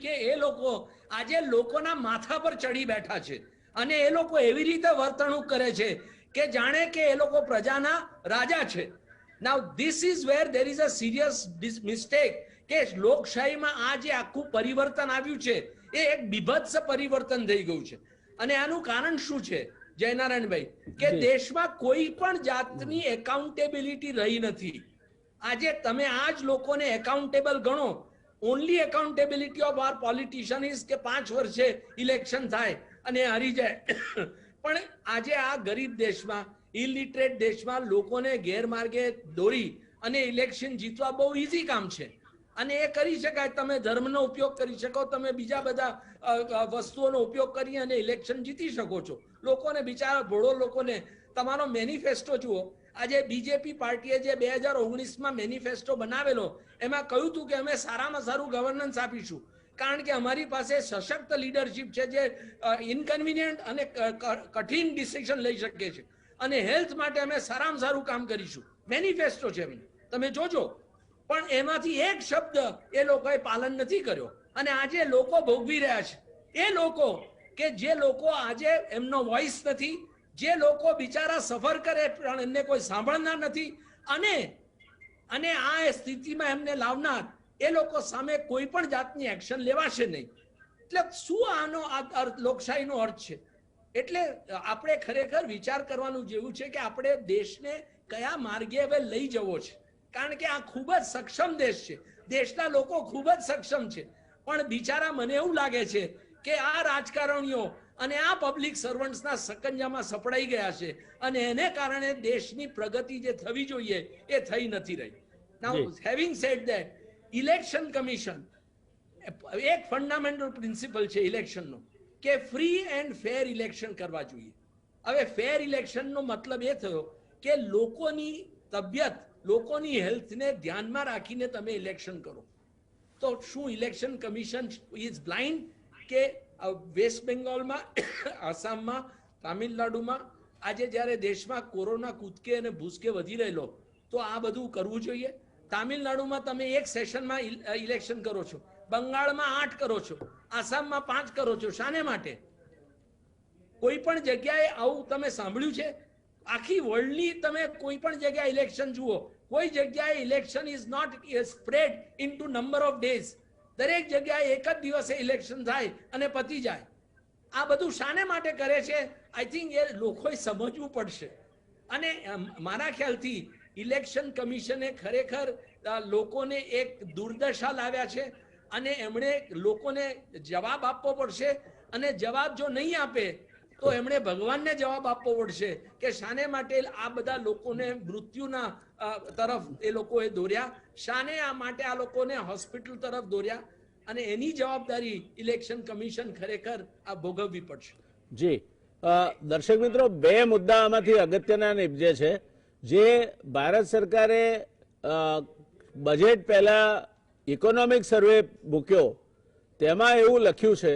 [SPEAKER 2] કે એ લોકો આજે લોકોના માથા પર ચડી બેઠા છે, અને એ લોકો એવી રીતે વર્તણૂક કરે છે કે જાણે કે એ લોકો પ્રજાના રાજા છે. Now this is where there is a serious mistake કે લોકશાહીમાં આ જે આખું પરિવર્તન આવ્યું છે એ એક બીભત્સ પરિવર્તન થઈ ગયું છે. અને આનું કારણ શું છે જયનારાયણભાઈ, કે દેશમાં કોઈ પણ જાતની એકાઉન્ટેબિલિટી રહી નથી. આજે તમે આ જ લોકોને એકાઉન્ટેબલ ગણો. Only accountability of our politician is કે 5 વર્ષે ઇલેક્શન થાય અને હારી જાય. પણ આજે આ ગરીબ દેશમાં, ઇલિટરેટ દેશમાં લોકોને ગેરમાર્ગે દોરી અને ઇલેક્શન જીતવા બહુ ઈઝી કામ છે, અને એ કરી શકાય. તમે ધર્મનો ઉપયોગ કરી શકો, તમે બીજા બધા વસ્તુઓનો ઉપયોગ કરી અને ઇલેક્શન જીતી શકો છો. લોકોને બિચારા ભોળો લોકોને તમારો મેનિફેસ્ટો જુઓ. આજે બીજેપી પાર્ટીએ જે 2019માં મેનિફેસ્ટો બનાવેલો એમાં કહ્યું હતું કે અમે સારામાં સારું ગવર્નન્સ આપીશું, કારણ કે અમારી પાસે સશક્ત લીડરશિપ છે જે ઇનકન્વિનિયન્ટ અને કઠિન ડિસિઝન લઈ શકે છે, અને હેલ્થ માટે અમે સારામાં સારું કામ કરીશું. મેનિફેસ્ટો છે એમને, તમે જોજો. પણ એમાંથી એક શબ્દ એ લોકોએ પાલન નથી કર્યો, અને આજે લોકો ભોગવી રહ્યા છે. એ લોકો કે જે લોકો આજે એમનો વોઇસ નથી, જે લોકો બિચારા સફર કરે પણ એમને કોઈ સાંભળનાર નથી, અને આ સ્થિતિમાં એમને લાવનાર એ લોકો સામે કોઈ પણ જાતની એક્શન લેવાશે નહીં. એટલે શું આનો લોકશાહીનો અર્થ છે? એટલે આપણે ખરેખર વિચાર કરવાનું જેવું છે કે આપણે દેશને કયા માર્ગે હવે લઈ જવો છે, કારણ કે આ ખૂબ જ સક્ષમ દેશ છે, દેશના લોકો ખૂબ જ સક્ષમ છે, પણ બિચારા મને એવું લાગે છે કે આ રાજકારણીઓ અને આ પબ્લિક સર્વન્ટ્સના સકંજામાં સપડાઈ ગયા છે, અને એને કારણે દેશની પ્રગતિ જે થવી જોઈએ એ થઈ નથી રહી. Now having said that, election commission એક ફંડામેન્ટલ પ્રિન્સિપલ છે ઇલેક્શનનો કે ફ્રી એન્ડ ફેર ઇલેક્શન કરવા જોઈએ. હવે ફેર ઇલેક્શનનો મતલબ એ થયો કે લોકોની તબિયત, લોકોની હેલ્થને ધ્યાનમાં રાખીને તમે ઇલેક્શન કરો. તો શું ઇલેક્શન કમિશન ઇઝ બ્લાઇન્ડ કે વેસ્ટ બેંગોલમાં, આસામમાં, તામિલનાડુમાં આજે જ્યારે દેશમાં કોરોના કૂદકે અને ભૂસકે વધી રહેલો, તો આ બધું કરવું જોઈએ? તામિલનાડુમાં તમે એક સેશનમાં ઇલેક્શન કરો છો, બંગાળમાં 8 કરો છો, આસામમાં 5 કરો છો. શાને માટે? કોઈ પણ જગ્યાએ આવું તમે સાંભળ્યું છે? આખી વર્લ્ડની તમે કોઈ પણ જગ્યાએ ઇલેક્શન જુઓ, કોઈ જગ્યાએ election is not spread into number of days. દરેક જગ્યાએ એક જ દિવસે ઇલેક્શન થાય અને પતી જાય. આ બધું શાને માટે કરે છે? આઈ થિંક એ લોકોએ સમજવું પડશે. અને મારા ખ્યાલથી ઇલેક્શન કમિશને ખરેખર લોકોને એક દુર્દશા લાવ્યા છે, અને એમણે લોકોને જવાબ આપવો પડશે, અને જવાબ જો નહીં આપે તો એમણે ભગવાનને જવાબ આપવો પડશે કે શાને માટે આ બધા લોકોને મૃત્યુના તરફ એ લોકોએ દોર્યા, શાને આ માટે આ લોકોને હોસ્પિટલ તરફ દોર્યા, અને એની જવાબદારી ઇલેક્શન કમિશન ખરેખર આ ભોગવવી પડશે.
[SPEAKER 1] જી દર્શક મિત્રો, 2 મુદ્દા આમાંથી અગત્યના નિપજે છે. જે ભારત સરકારે બજેટ પહેલા ઇકોનોમિક સર્વે મૂક્યો, તેમાં એવું લખ્યું છે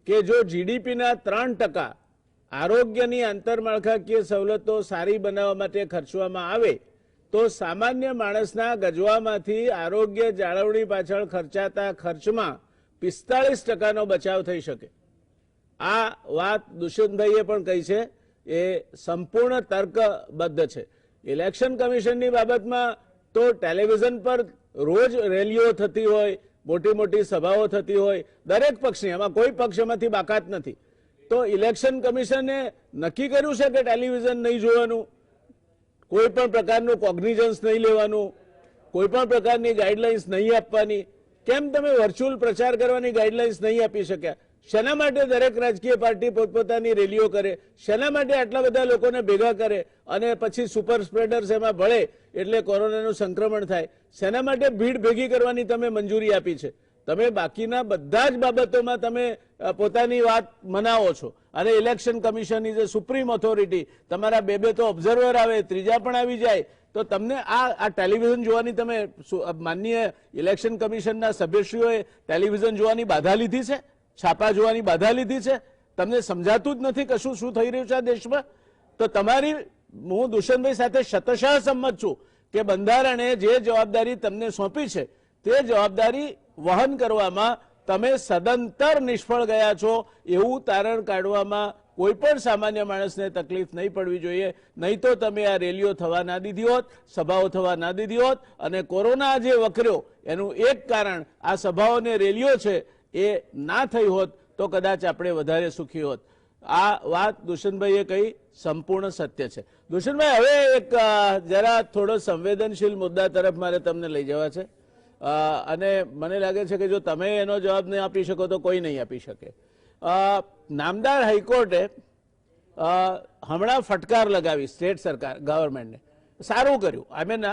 [SPEAKER 1] કે જો જીડીપીના 3% આરોગ્યની આંતરમાળખાકીય સવલતો સારી બનાવવા માટે ખર્ચવામાં આવે તો સામાન્ય માણસના ગજવામાંથી આરોગ્ય જાળવણી પાછળ ખર્ચાતા ખર્ચમાં 45%નો બચાવ થઈ શકે. આ વાત દુષ્યંતભાઈએ પણ કહી છે, એ સંપૂર્ણ તર્કબદ્ધ છે. ઇલેક્શન કમિશનની બાબતમાં તો ટેલિવિઝન પર રોજ રેલીઓ થતી હોય, મોટી મોટી સભાઓ થતી હોય, દરેક પક્ષની, એમાં કોઈ પક્ષ એમાંથી બાકાત નથી. તો ઇલેક્શન કમિશને નક્કી કર્યું છે કે ટેલિવિઝન નહીં જોવાનું, કોઈ પણ પ્રકારનું કોગ્નિઝન્સ નહીં લેવાનું, કોઈ પણ પ્રકારની ગાઈડલાઇન્સ નહીં આપવાની. કેમ તમે વર્ચ્યુઅલ પ્રચાર કરવાની ગાઈડલાઇન્સ નહીં આપી શક્યા? શેના માટે દરેક રાજકીય પાર્ટી પોતપોતાની રેલીઓ કરે? શેના માટે આટલા બધા લોકોને ભેગા કરે અને પછી સુપર સ્પ્રેડર્સ એમાં ભળે એટલે કોરોનાનું સંક્રમણ થાય? શેના માટે ભીડ ભેગી કરવાની તમે મંજૂરી આપી છે? તમે બાકીના બધા જ બાબતોમાં તમે પોતાની વાત મનાવો છો અને election commission is a supreme authority. તમારા બે તો ઓબ્ઝર્વર આવે, ત્રીજા પણ આવી જાય તો તમને આ ટેલિવિઝન જોવાની, તમે માનનીય ઇલેક્શન કમિશનના સભ્યશ્રીઓએ ટેલિવિઝન જોવાની બાધા લીધી છે, છાપા જોવાની બાધા લીધી છે? તમને સમજાતું જ નથી કશું શું થઈ રહ્યું છે આ દેશમાં? તો તમારી, હું દુષ્યંતભાઈ સાથે શતશઃ સંમત છું કે બંધારણે જે જવાબદારી તમને સોંપી છે તે જવાબદારી વહન કરવામાં તમે સદંતર નિષ્ફળ ગયા છો એવું તારણ કાઢવામાં કોઈ પણ સામાન્ય માણસને તકલીફ નહીં પડવી જોઈએ. નહીં તો તમે આ રેલીઓ થવા ના દીધી હોત, સભાઓ થવા ના દીધી હોત, અને કોરોના જે વકર્યો એનું એક કારણ આ સભાઓ અને રેલીઓ છે એ ના થઈ હોત તો કદાચ આપણે વધારે સુખી હોત. આ વાત દુષ્યંતભાઈએ કહી સંપૂર્ણ સત્ય છે. દુષ્યંતભાઈ, હવે એક જરા થોડો સંવેદનશીલ મુદ્દા તરફ મારે તમને લઈ જવા છે અને મને લાગે છે કે જો તમે એનો જવાબ નહીં આપી શકો તો કોઈ નહીં આપી શકે. નામદાર હાઈકોર્ટે હમણાં ફટકાર લગાવી સ્ટેટ સરકાર ગવર્મેન્ટને. સારું કર્યું. I mean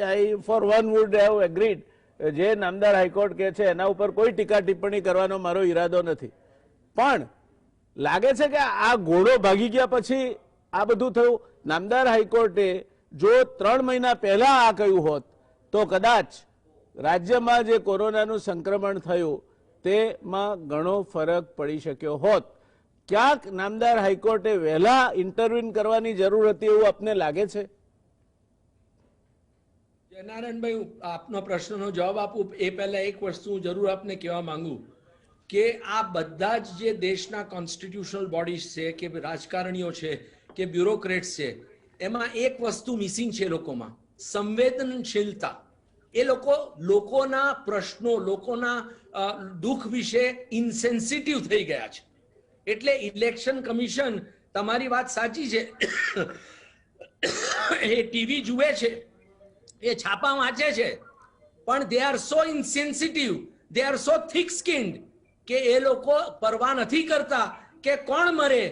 [SPEAKER 1] I for one would have agreed. જે નામદાર હાઈકોર્ટ કહે છે એના ઉપર કોઈ ટીકા ટિપ્પણી કરવાનો મારો ઈરાદો નથી. પણ લાગે છે કે આ ઘોડો ભાગી ગયા પછી આ બધું થયું. નામદાર હાઈકોર્ટે જો 3 મહિના પહેલા આ કહ્યું હોત તો કદાચ રાજ્યમાં જે કોરોનાનું સંક્રમણ થયું તેમાં ઘણો ફરક પડી શક્યો હોત. ક્યાંક નામદાર હાઈકોર્ટે વહેલા ઇન્ટરવીન કરવાની જરૂર હતી એવું આપને લાગે છે?
[SPEAKER 2] નારાયણભાઈ, આપનો પ્રશ્નનો જવાબ આપું એ પહેલા એક વસ્તુ હું જરૂર આપને કહેવા માંગુ કે આ બધા જ જે દેશના કોન્સ્ટિટ્યુશનલ બોડીઝ છે કે રાજકારણીઓ છે કે બ્યુરોક્રેટ્સ છે, એમાં એક વસ્તુ મિસિંગ છે લોકોમાં, સંવેદનશીલતા. એ લોકોના પ્રશ્નો, લોકોના દુઃખ વિશે ઇન્સેન્સિટિવ થઈ ગયા છે. એટલે ઇલેક્શન કમિશન, તમારી વાત સાચી છે, એ ટીવી જુએ છે, એ છાપા વાંચે છે, પણ they are so insensitive, they are so thick skinned કે એ લોકો પરવા નથી કરતા કે કોણ મરે,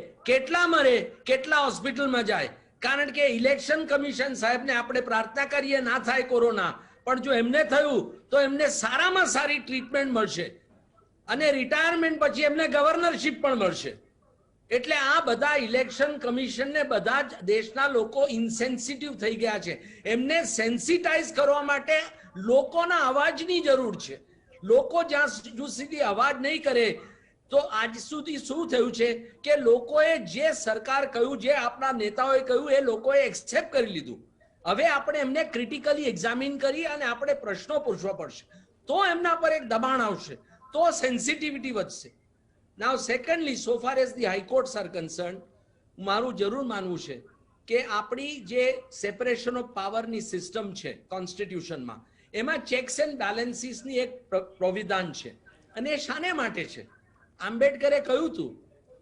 [SPEAKER 2] કેટલા હોસ્પિટલમાં જાય. કારણ કે ઇલેક્શન કમિશન સાહેબને આપણે પ્રાર્થના કરીએ ના થાય કોરોના, પણ જો એમને થયું તો એમને સારામાં સારી ટ્રીટમેન્ટ મળશે અને રિટાયરમેન્ટ પછી એમને ગવર્નરશિપ પણ મળશે. એટલે આ બધા ઇલેક્શન કમિશનને બધા જ દેશના લોકો ઇન્સેન્સિટિવ થઈ ગયા છે. એમને સેન્સિટાઇઝ કરવા માટે લોકોના અવાજની જરૂર છે. લોકો જ્યાં સુધી અવાજ નહીં કરે તો આજ સુધી શું થયું છે કે લોકોએ જે સરકાર કહ્યું, જે આપણા નેતાઓએ કહ્યું એ લોકોએ એક્સેપ્ટ કરી લીધું. હવે આપણે એમને ક્રિટિકલી એક્ઝામિન કરી અને આપણે પ્રશ્નો પૂછવા પડશે, તો એમના પર એક દબાણ આવશે, તો સેન્સિટિવિટી વધશે. Now secondly, so far as the high courts are concern, મારું જરૂર માનવું છે કે આપણી જે સેપરેશન ઓફ પાવરની સિસ્ટમ છે કોન્સ્ટિટ્યુશનમાં, એમાં ચેક્સ એન્ડ બેલેન્સીસની એક પ્રોવિધાન છે. અને એ શાને માટે છે? આંબેડકરે કહ્યું હતું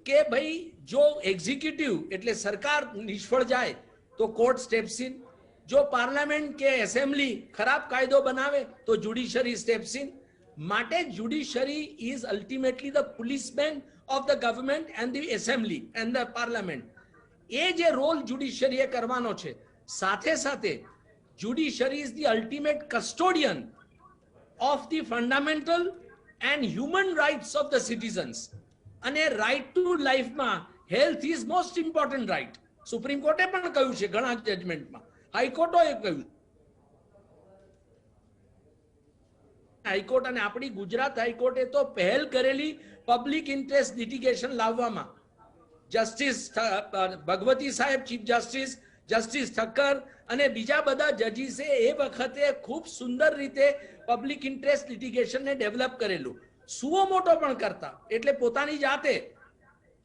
[SPEAKER 2] કે ભાઈ જો એક્ઝિક્યુટિવ એટલે સરકાર નિષ્ફળ જાય તો કોર્ટ સ્ટેપ્સ ઇન, જો પાર્લામેન્ટ કે એસેમ્બલી ખરાબ કાયદો બનાવે તો જ્યુડિશરી સ્ટેપ્સ ઇન. માટે judiciary is ultimately the policeman of the government and the assembly and the parliament. એ જે રોલ જ્યુડિશરીએ કરવાનો છે, સાથે સાથે judiciary is the ultimate custodian of the fundamental and human rights of the citizens. અને right to લાઈફમાં health is most important right. Supreme કોર્ટે પણ કહ્યું છે ઘણા જજમેન્ટમાં, હાઈકોર્ટોએ કહ્યું. હાઈકોર્ટ અને આપણી ગુજરાત હાઈકોર્ટે તો પહેલ કરેલી પબ્લિક ઇન્ટરેસ્ટ લિટિગેશન લાવવામાં, જસ્ટિસ ભગવતી સાહેબ ચીફ જસ્ટિસ, જસ્ટિસ ઠક્કર અને બીજા બધા જજીસે એ વખતે ખૂબ સુંદર રીતે પબ્લિક ઇન્ટરેસ્ટ લિટિગેશનને ડેવલપ કરેલું, સુઓ મોટો પણ કરતા, એટલે પોતાની જાતે.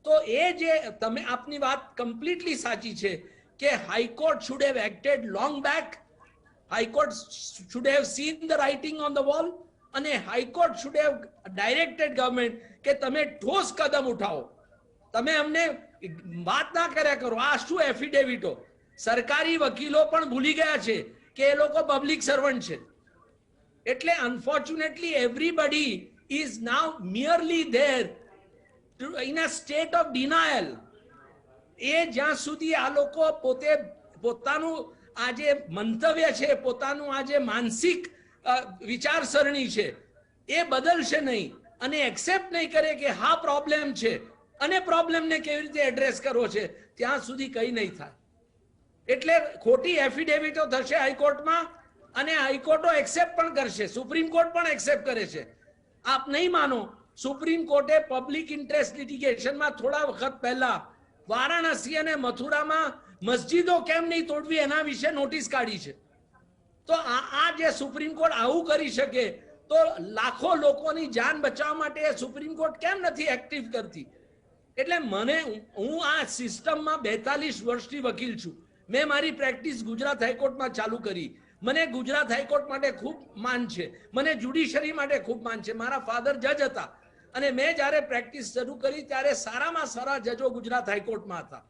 [SPEAKER 2] તો એ જે તમે આપની વાત કમ્પ્લીટલી સાચી છે કે high court should have acted long back, high court should have seen the writing on the wall, અને high court should have directed government કે તમે ઠોસ કદમ ઉઠાવો. તમે અમને વાત ના કર્યા કરો. આ શું એફિડેવિટો? સરકારી વકીલો પણ ભૂલી ગયા છે કે એ લોકો પબ્લિક સર્વન્ટ છે. એટલે unfortunately everybody is now merely there in a state of denial. એ જ્યાં સુધી આ લોકો પોતે પોતાનું આ જે મંતવ્ય છે, પોતાનું આ જે માનસિક વિચારસરણી છે એ બદલશે નહીં અને એક્સેપ્ટ નહીં કરે કે હા પ્રોબ્લેમ છે અને પ્રોબ્લેમને કેવી રીતે એડ્રેસ કરવો છે, ત્યાં સુધી કંઈ નહીં થાય. એટલે ખોટી એફિડેવિટો થશે હાઈકોર્ટમાં અને હાઈકોર્ટો એક્સેપ્ટ પણ કરશે, સુપ્રીમ કોર્ટ પણ એક્સેપ્ટ કરે છે. આપ નહીં માનો, સુપ્રીમ કોર્ટે પબ્લિક ઇન્ટરેસ્ટ લિટિગેશનમાં થોડા વખત પહેલા વારાણસી અને મથુરામાં મસ્જિદો કેમ નહીં તોડવી એના વિશે નોટિસ કાઢી છે. તો આ જે સુપ્રીમ કોર્ટ આવું કરી શકે તો લાખો લોકોની જાન બચાવવા માટે સુપ્રીમ કોર્ટ કેમ નથી એક્ટિવ કરતી? એટલે હું આ સિસ્ટમમાં 42 વર્ષથી વકીલ છું. મેં મારી પ્રેક્ટિસ ગુજરાત હાઈકોર્ટમાં ચાલુ કરી. મને ગુજરાત હાઈકોર્ટ માટે ખૂબ માન છે, મને જ્યુડિશરી માટે ખૂબ માન છે. મારા ફાધર જજ હતા અને મેં જ્યારે પ્રેક્ટિસ શરૂ કરી ત્યારે સારામાં સારા જજો ગુજરાત હાઈકોર્ટમાં હતા.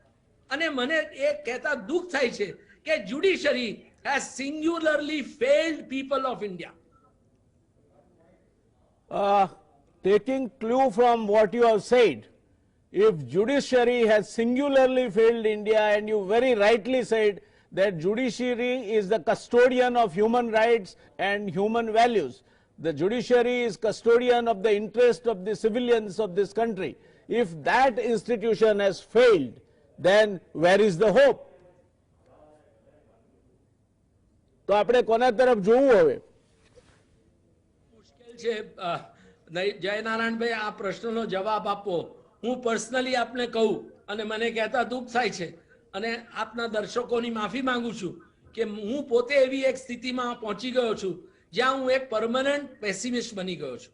[SPEAKER 2] અને મને એ કહેતા દુઃખ થાય છે કે judiciary has singularly failed people of India.
[SPEAKER 1] Taking clue from what you have said, if judiciary has singularly failed India, and you very rightly said that judiciary is the custodian of human rights and human values, the judiciary is custodian of the interest of the civilians of this country. If that institution has failed, then where is the hope? તો આપણે કોના તરફ જોવું હવે?
[SPEAKER 2] મુશ્કેલ છે જયનારાયણભાઈ આ પ્રશ્નનો જવાબ આપવો. હું પર્સનલી આપને કહું અને મને કહેતા દુઃખ થાય છે અને આપના દર્શકોની માફી માંગુ છું કે હું પોતે એવી એક સ્થિતિમાં પહોંચી ગયો છું જ્યાં હું એક પરમનન્ટ પેસિમિસ્ટ બની ગયો છું.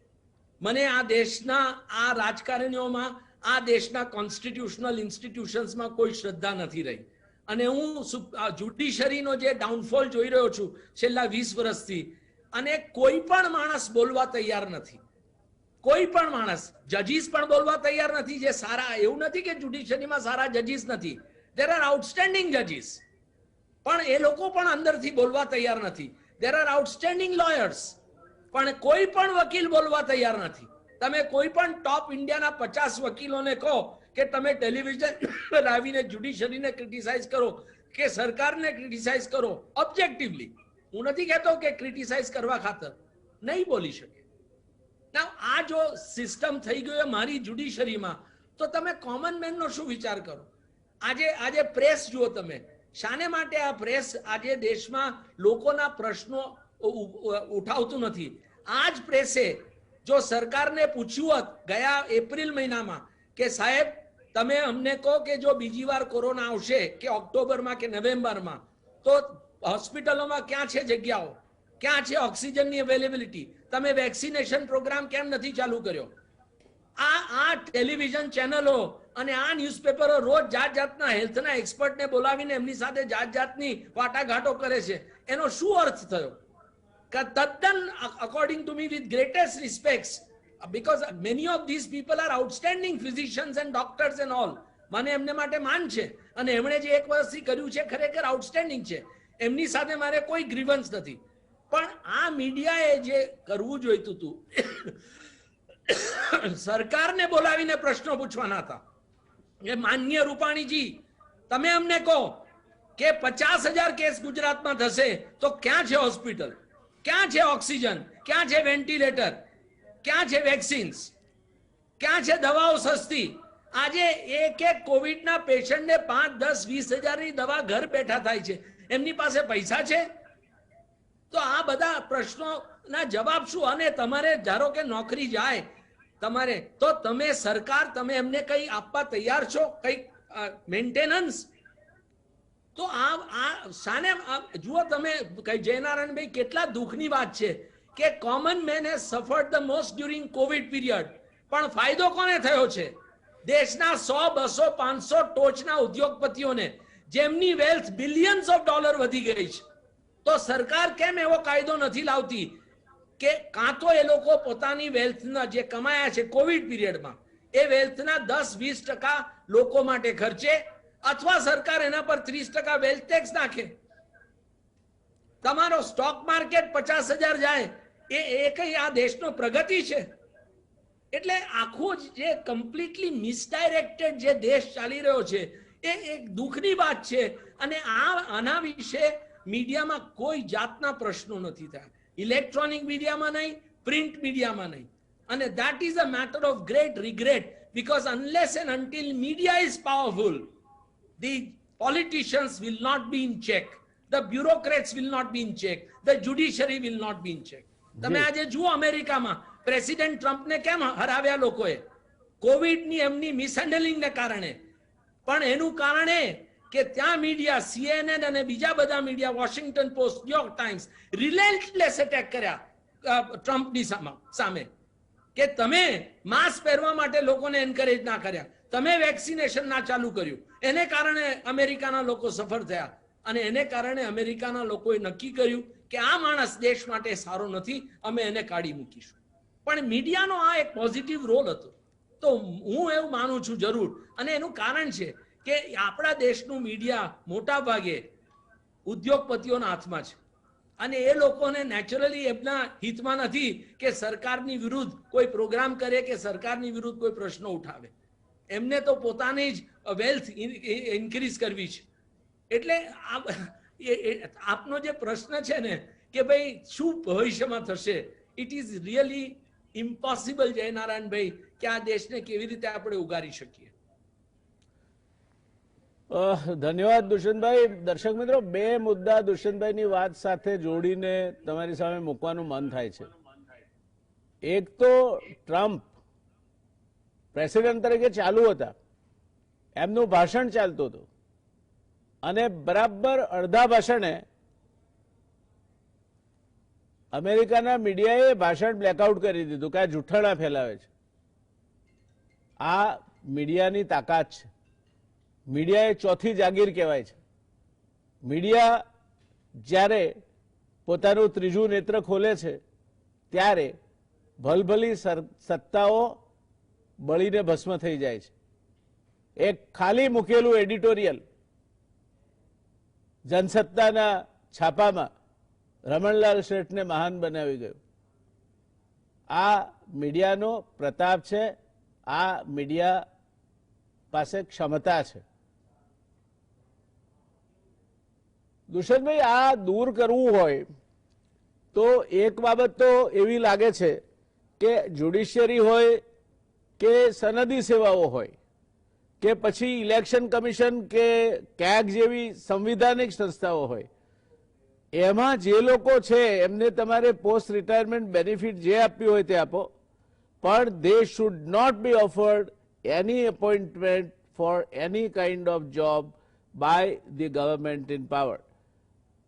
[SPEAKER 2] મને આ દેશના આ રાજકારણીઓમાં, આ દેશના કોન્સ્ટિટ્યુશનલ ઇન્સ્ટિટ્યુશન્સમાં કોઈ શ્રદ્ધા નથી રહી અને હું જ્યુડિશરીનો જે ડાઉનફોલ જોઈ રહ્યો છું છેલ્લા 20 વર્ષથી, અને કોઈ પણ માણસ બોલવા તૈયાર નથી. કોઈ પણ માણસ, જજીસ પણ બોલવા તૈયાર નથી જે સારા. એવું નથી કે જ્યુડિશરીમાં સારા જજીસ નથી, દેર આર આઉટસ્ટેન્ડિંગ જજીસ, પણ એ લોકો પણ અંદરથી બોલવા તૈયાર નથી. દેર આર આઉટસ્ટેન્ડિંગ લોયર્સ, પણ કોઈ પણ વકીલ બોલવા તૈયાર નથી. તમે કોઈ પણ ટોપ ઇન્ડિયાના 50 વકીલોને કહો કે તમે ટેલિવિઝન પર આવીને જ્યુડિશરીને ક્રિટિસાઇઝ કરો કે સરકારને ક્રિટિસાઇઝ કરો ઓબ્જેક્ટિવલી, હું નથી કહેતો કે ક્રિટિસાઇઝ કરવા ખાતર, નહીં બોલી શકે. ના, આ જો સિસ્ટમ થઈ ગયો મારી જ્યુડિશરીમાં, તો તમે કોમન મેનનો શું વિચાર કરો? આજે પ્રેસ જુઓ તમે, શાને માટે આ પ્રેસ આજે દેશમાં લોકોના પ્રશ્નો ઉઠાવતું નથી? આ જ પ્રેસે જો સરકારને પૂછ્યું હોત ગયા એપ્રિલ મહિનામાં કે સાહેબ તમે અમને કહો કે જો બીજી વાર કોરોના આવશે કે ઓક્ટોબરમાં કે નવેમ્બરમાં, તો હોસ્પિટલોમાં ક્યાં છે જગ્યાઓ, ક્યાં છે ઓક્સિજનની અવેલેબિલિટી, તમે વેક્સિનેશન પ્રોગ્રામ કેમ નથી ચાલુ કર્યો? આ ટેલિવિઝન ચેનલો અને આ ન્યૂઝપેપરો રોજ જાત જાતના હેલ્થના એક્સપર્ટને બોલાવીને એમની સાથે જાત જાતની વાટાઘાટો કરે છે. એનો શું અર્થ થયો? તદ્દન according to me with greatest respects, because many of these people are outstanding physicians and doctors and all, મને એમને માટે માન છે અને એમણે જે 1 વર્ષથી કર્યું છે ખરેખર આઉટસ્ટેન્ડિંગ છે. એમની સાથે મારે કોઈ ગ્રીવન્સ નથી. પણ આ મીડિયાએ જે કરવું જોઈતું હતું, સરકારને બોલાવીને પ્રશ્નો પૂછવાના હતા કે માનનીય રૂપાણીજી તમે અમને કહો કે 50,000 કેસ ગુજરાતમાં થશે તો ક્યાં છે હોસ્પિટલ, ક્યાં છે ઓક્સિજન, ક્યાં છે વેન્ટિલેટર, ક્યાં છે વેક્સિન્સ, ક્યાં છે દવાઓ સસ્તી? આજે એક કોવિડના પેશન્ટને 5, 10, 20 હજારની દવા ઘર બેઠા થાય છે. એમની પાસે પૈસા છે? તો આ બધા પ્રશ્નોના જવાબ શું? અને તમારે ધારો કે નોકરી જાય તમારે, તો તમે સરકાર, તમે એમને કંઈ આપવા તૈયાર છો? કંઈ મેન્ટેનન્સ. તો શાને જુઓ તમે જયનારાયણભાઈ, કેટલા દુઃખની વાત છે કે common main has suffered the most during Covid period, પણ ફાયદો કોને થયો છે? દેશના 100, 200, 500 ટોચના ઉદ્યોગપતિઓને, જેમની વેલ્થ બિલિયન્સ ઓફ ડોલર વધી ગઈ છે. તો સરકાર કેમ એવો કાયદો નથી લાવતી કે કાં તો એ લોકો પોતાની વેલ્થના જે કમાયા છે કોવિડ પીરિયડમાં એ વેલ્થના 10-20% લોકો માટે ખર્ચે, અથવા સરકાર એના પર 30% વેલ્થ ટેક્સ નાખે. તમારો સ્ટોક માર્કેટ 50,000 જાય એ કઈ આ દેશનો પ્રગતિ છે? એટલે આખો જે કમ્પ્લીટલી મિસડાયરેક્ટેડ જે દેશ ચાલી રહ્યો છે એ એક દુઃખની વાત છે. અને આના વિશે મીડિયામાં કોઈ જાતના પ્રશ્નો નથી થયા, ઇલેક્ટ્રોનિક મીડિયામાં નહીં, પ્રિન્ટ મીડિયામાં નહીં. અને that is a matter of great regret, because unless and until media is powerful, the politicians will not be in check, the bureaucrats will not be in check, the judiciary will not be in check. તમે આજે જુઓ અમેરિકામાં president ટ્રમ્પને કેમ હરાવ્યા લોકોએ? કોવિડની એમની મિસહેન્ડલિંગને કારણે. પણ એનું કારણ એ કે ત્યાં મીડિયા, CNN અને બીજા બધા media, Washington Post, New York Times, relentless attack કર્યા ટ્રમ્પની સામે કે તમે માસ્ક પહેરવા માટે લોકોને એન્કરેજ ના કર્યા, તમે વેક્સિનેશન ના ચાલુ કર્યું, એને કારણે અમેરિકાના લોકો સફર થયા. અને એને કારણે અમેરિકાના લોકોએ નક્કી કર્યું કે આ માણસ દેશ માટે સારો નથી, અમે એને કાઢી મૂકીશું. પણ મીડિયાનો આ એક પોઝિટિવ રોલ હતો. તો હું એવું માનું છું જરૂર. અને એનું કારણ છે કે આપણા દેશનું મીડિયા મોટા ભાગે ઉદ્યોગપતિઓના હાથમાં છે. અને એ લોકોને નેચરલી એમના હિતમાં નથી કે સરકારની વિરુદ્ધ કોઈ પ્રોગ્રામ કરે કે સરકારની વિરુદ્ધ કોઈ પ્રશ્નો ઉઠાવે. એમને તો પોતાની જ વેલ્થ ઇન્ક્રીઝ કરવી છે. એટલે આપનો જે પ્રશ્ન છે ને કે ભાઈ શું ભવિષ્યમાં થશે, ઇટ ઇઝ રિયલી ઇમ્પોસિબલ જયનારાયણભાઈ કે આ દેશને કેવી રીતે આપણે ઉગારી શકીએ.
[SPEAKER 1] ધન્યવાદ દુષ્યંતભાઈ. દર્શક મિત્રો, બે મુદ્દા દુષ્યંતભાઈની વાત સાથે જોડીને તમારી સામે મૂકવાનું મન થાય છે. એક તો ટ્રમ્પ પ્રેસિડેન્ટ તરીકે ચાલુ હતા, એમનું ભાષણ ચાલતું હતું અને બરાબર અડધા ભાષણે અમેરિકાના મીડિયાએ ભાષણ બ્લેકઆઉટ કરી દીધું કે આ જૂઠાણા ફેલાવે છે. આ મીડિયાની તાકાત છે. મીડિયા એ ચોથી જાગીર કહેવાય છે. મીડિયા જ્યારે પોતાનું ત્રીજું નેત્ર ખોલે છે ત્યારે ભલભલી સત્તાઓ બળીને ભસ્મ થઈ જાય છે. એક ખાલી મૂકેલું એડિટોરિયલ જનસત્તાના છાપામાં રમણલાલ શેઠને મહાન બનાવી ગયું. આ મીડિયાનો પ્રતાપ છે. આ મીડિયા પાસે ક્ષમતા છે. દુષ્યંતભાઈ, આ દૂર કરવું હોય તો એક બાબત તો એવી લાગે છે કે જ્યુડિશિયરી હોય કે સનદી સેવાઓ હોય કે પછી ઇલેક્શન કમિશન કે કેગ જેવી સંવિધાનિક સંસ્થાઓ હોય, એમાં જે લોકો છે એમને તમારે પોસ્ટ રિટાયરમેન્ટ બેનિફિટ જે આપ્યું હોય તે આપો, પણ they should not be offered any appointment for any kind of job by the government in power.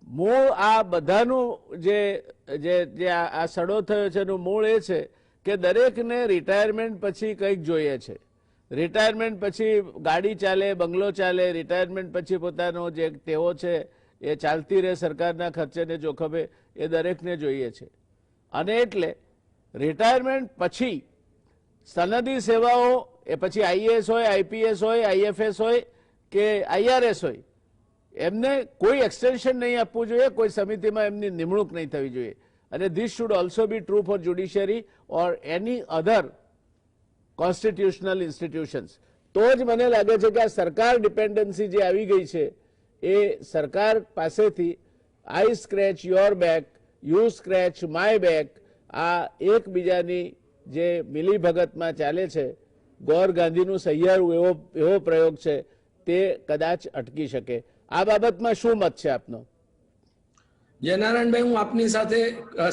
[SPEAKER 1] મૂળ આ બધાનું જે આ સડો થયો છે એનું મૂળ એ છે કે દરેકને રિટાયરમેન્ટ પછી કંઈક જોઈએ છે. રિટાયરમેન્ટ પછી ગાડી ચાલે, બંગલો ચાલે, રિટાયરમેન્ટ પછી પોતાનો જે ટેવો છે એ ચાલતી રહે સરકારના ખર્ચેને જોખમે, એ દરેકને જોઈએ છે. અને એટલે રિટાયરમેન્ટ પછી સનદી સેવાઓ, એ પછી આઈએએસ હોય, આઈપીએસ હોય, આઈએફએસ હોય કે આઈઆરએસ હોય, એમને કોઈ એક્સટેન્શન નહીં આપવું જોઈએ, કોઈ સમિતિમાં એમની નિમણૂક નહીં થવી જોઈએ. અને this should also be true for judiciary or any other constitutional institutions. તો જ મને લાગે છે કે આ સરકાર ડિપેન્ડન્સી જે આવી ગઈ છે એ સરકાર પાસેથી I scratch your back, you scratch my back, આ એકબીજાની જે મિલીભગતમાં ચાલે છે, ગોર ગાંધીનું સહિયારું એવો પ્રયોગ છે, તે કદાચ અટકી શકે. આ બાબતમાં શું મત છે આપનો?
[SPEAKER 2] જયનારાયણભાઈ, હું આપની સાથે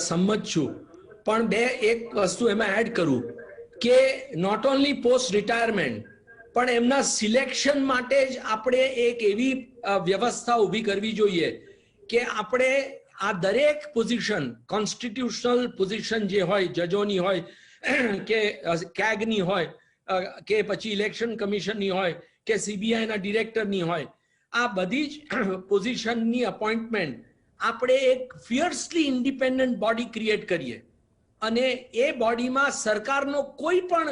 [SPEAKER 2] સંમત છું, પણ એક વસ્તુ એમાં એડ કરું કે નોટ ઓનલી પોસ્ટ રિટાયરમેન્ટ પણ એમના સિલેક્શન માટે જ આપણે એક એવી વ્યવસ્થા ઊભી કરવી જોઈએ કે આપણે આ દરેક પોઝિશન, કોન્સ્ટિટ્યુશનલ પોઝિશન જે હોય, જજોની હોય કે કેગની હોય કે પછી ઇલેક્શન કમિશનની હોય કે સીબીઆઈના ડિરેક્ટરની હોય, આ બધી જ પોઝિશનની અપોઇન્ટમેન્ટ આપણે એક ફિયર્સલી ઇન્ડિપેન્ડન્ટ બોડી ક્રિએટ કરીએ અને એ બોડીમાં સરકારનો કોઈ પણ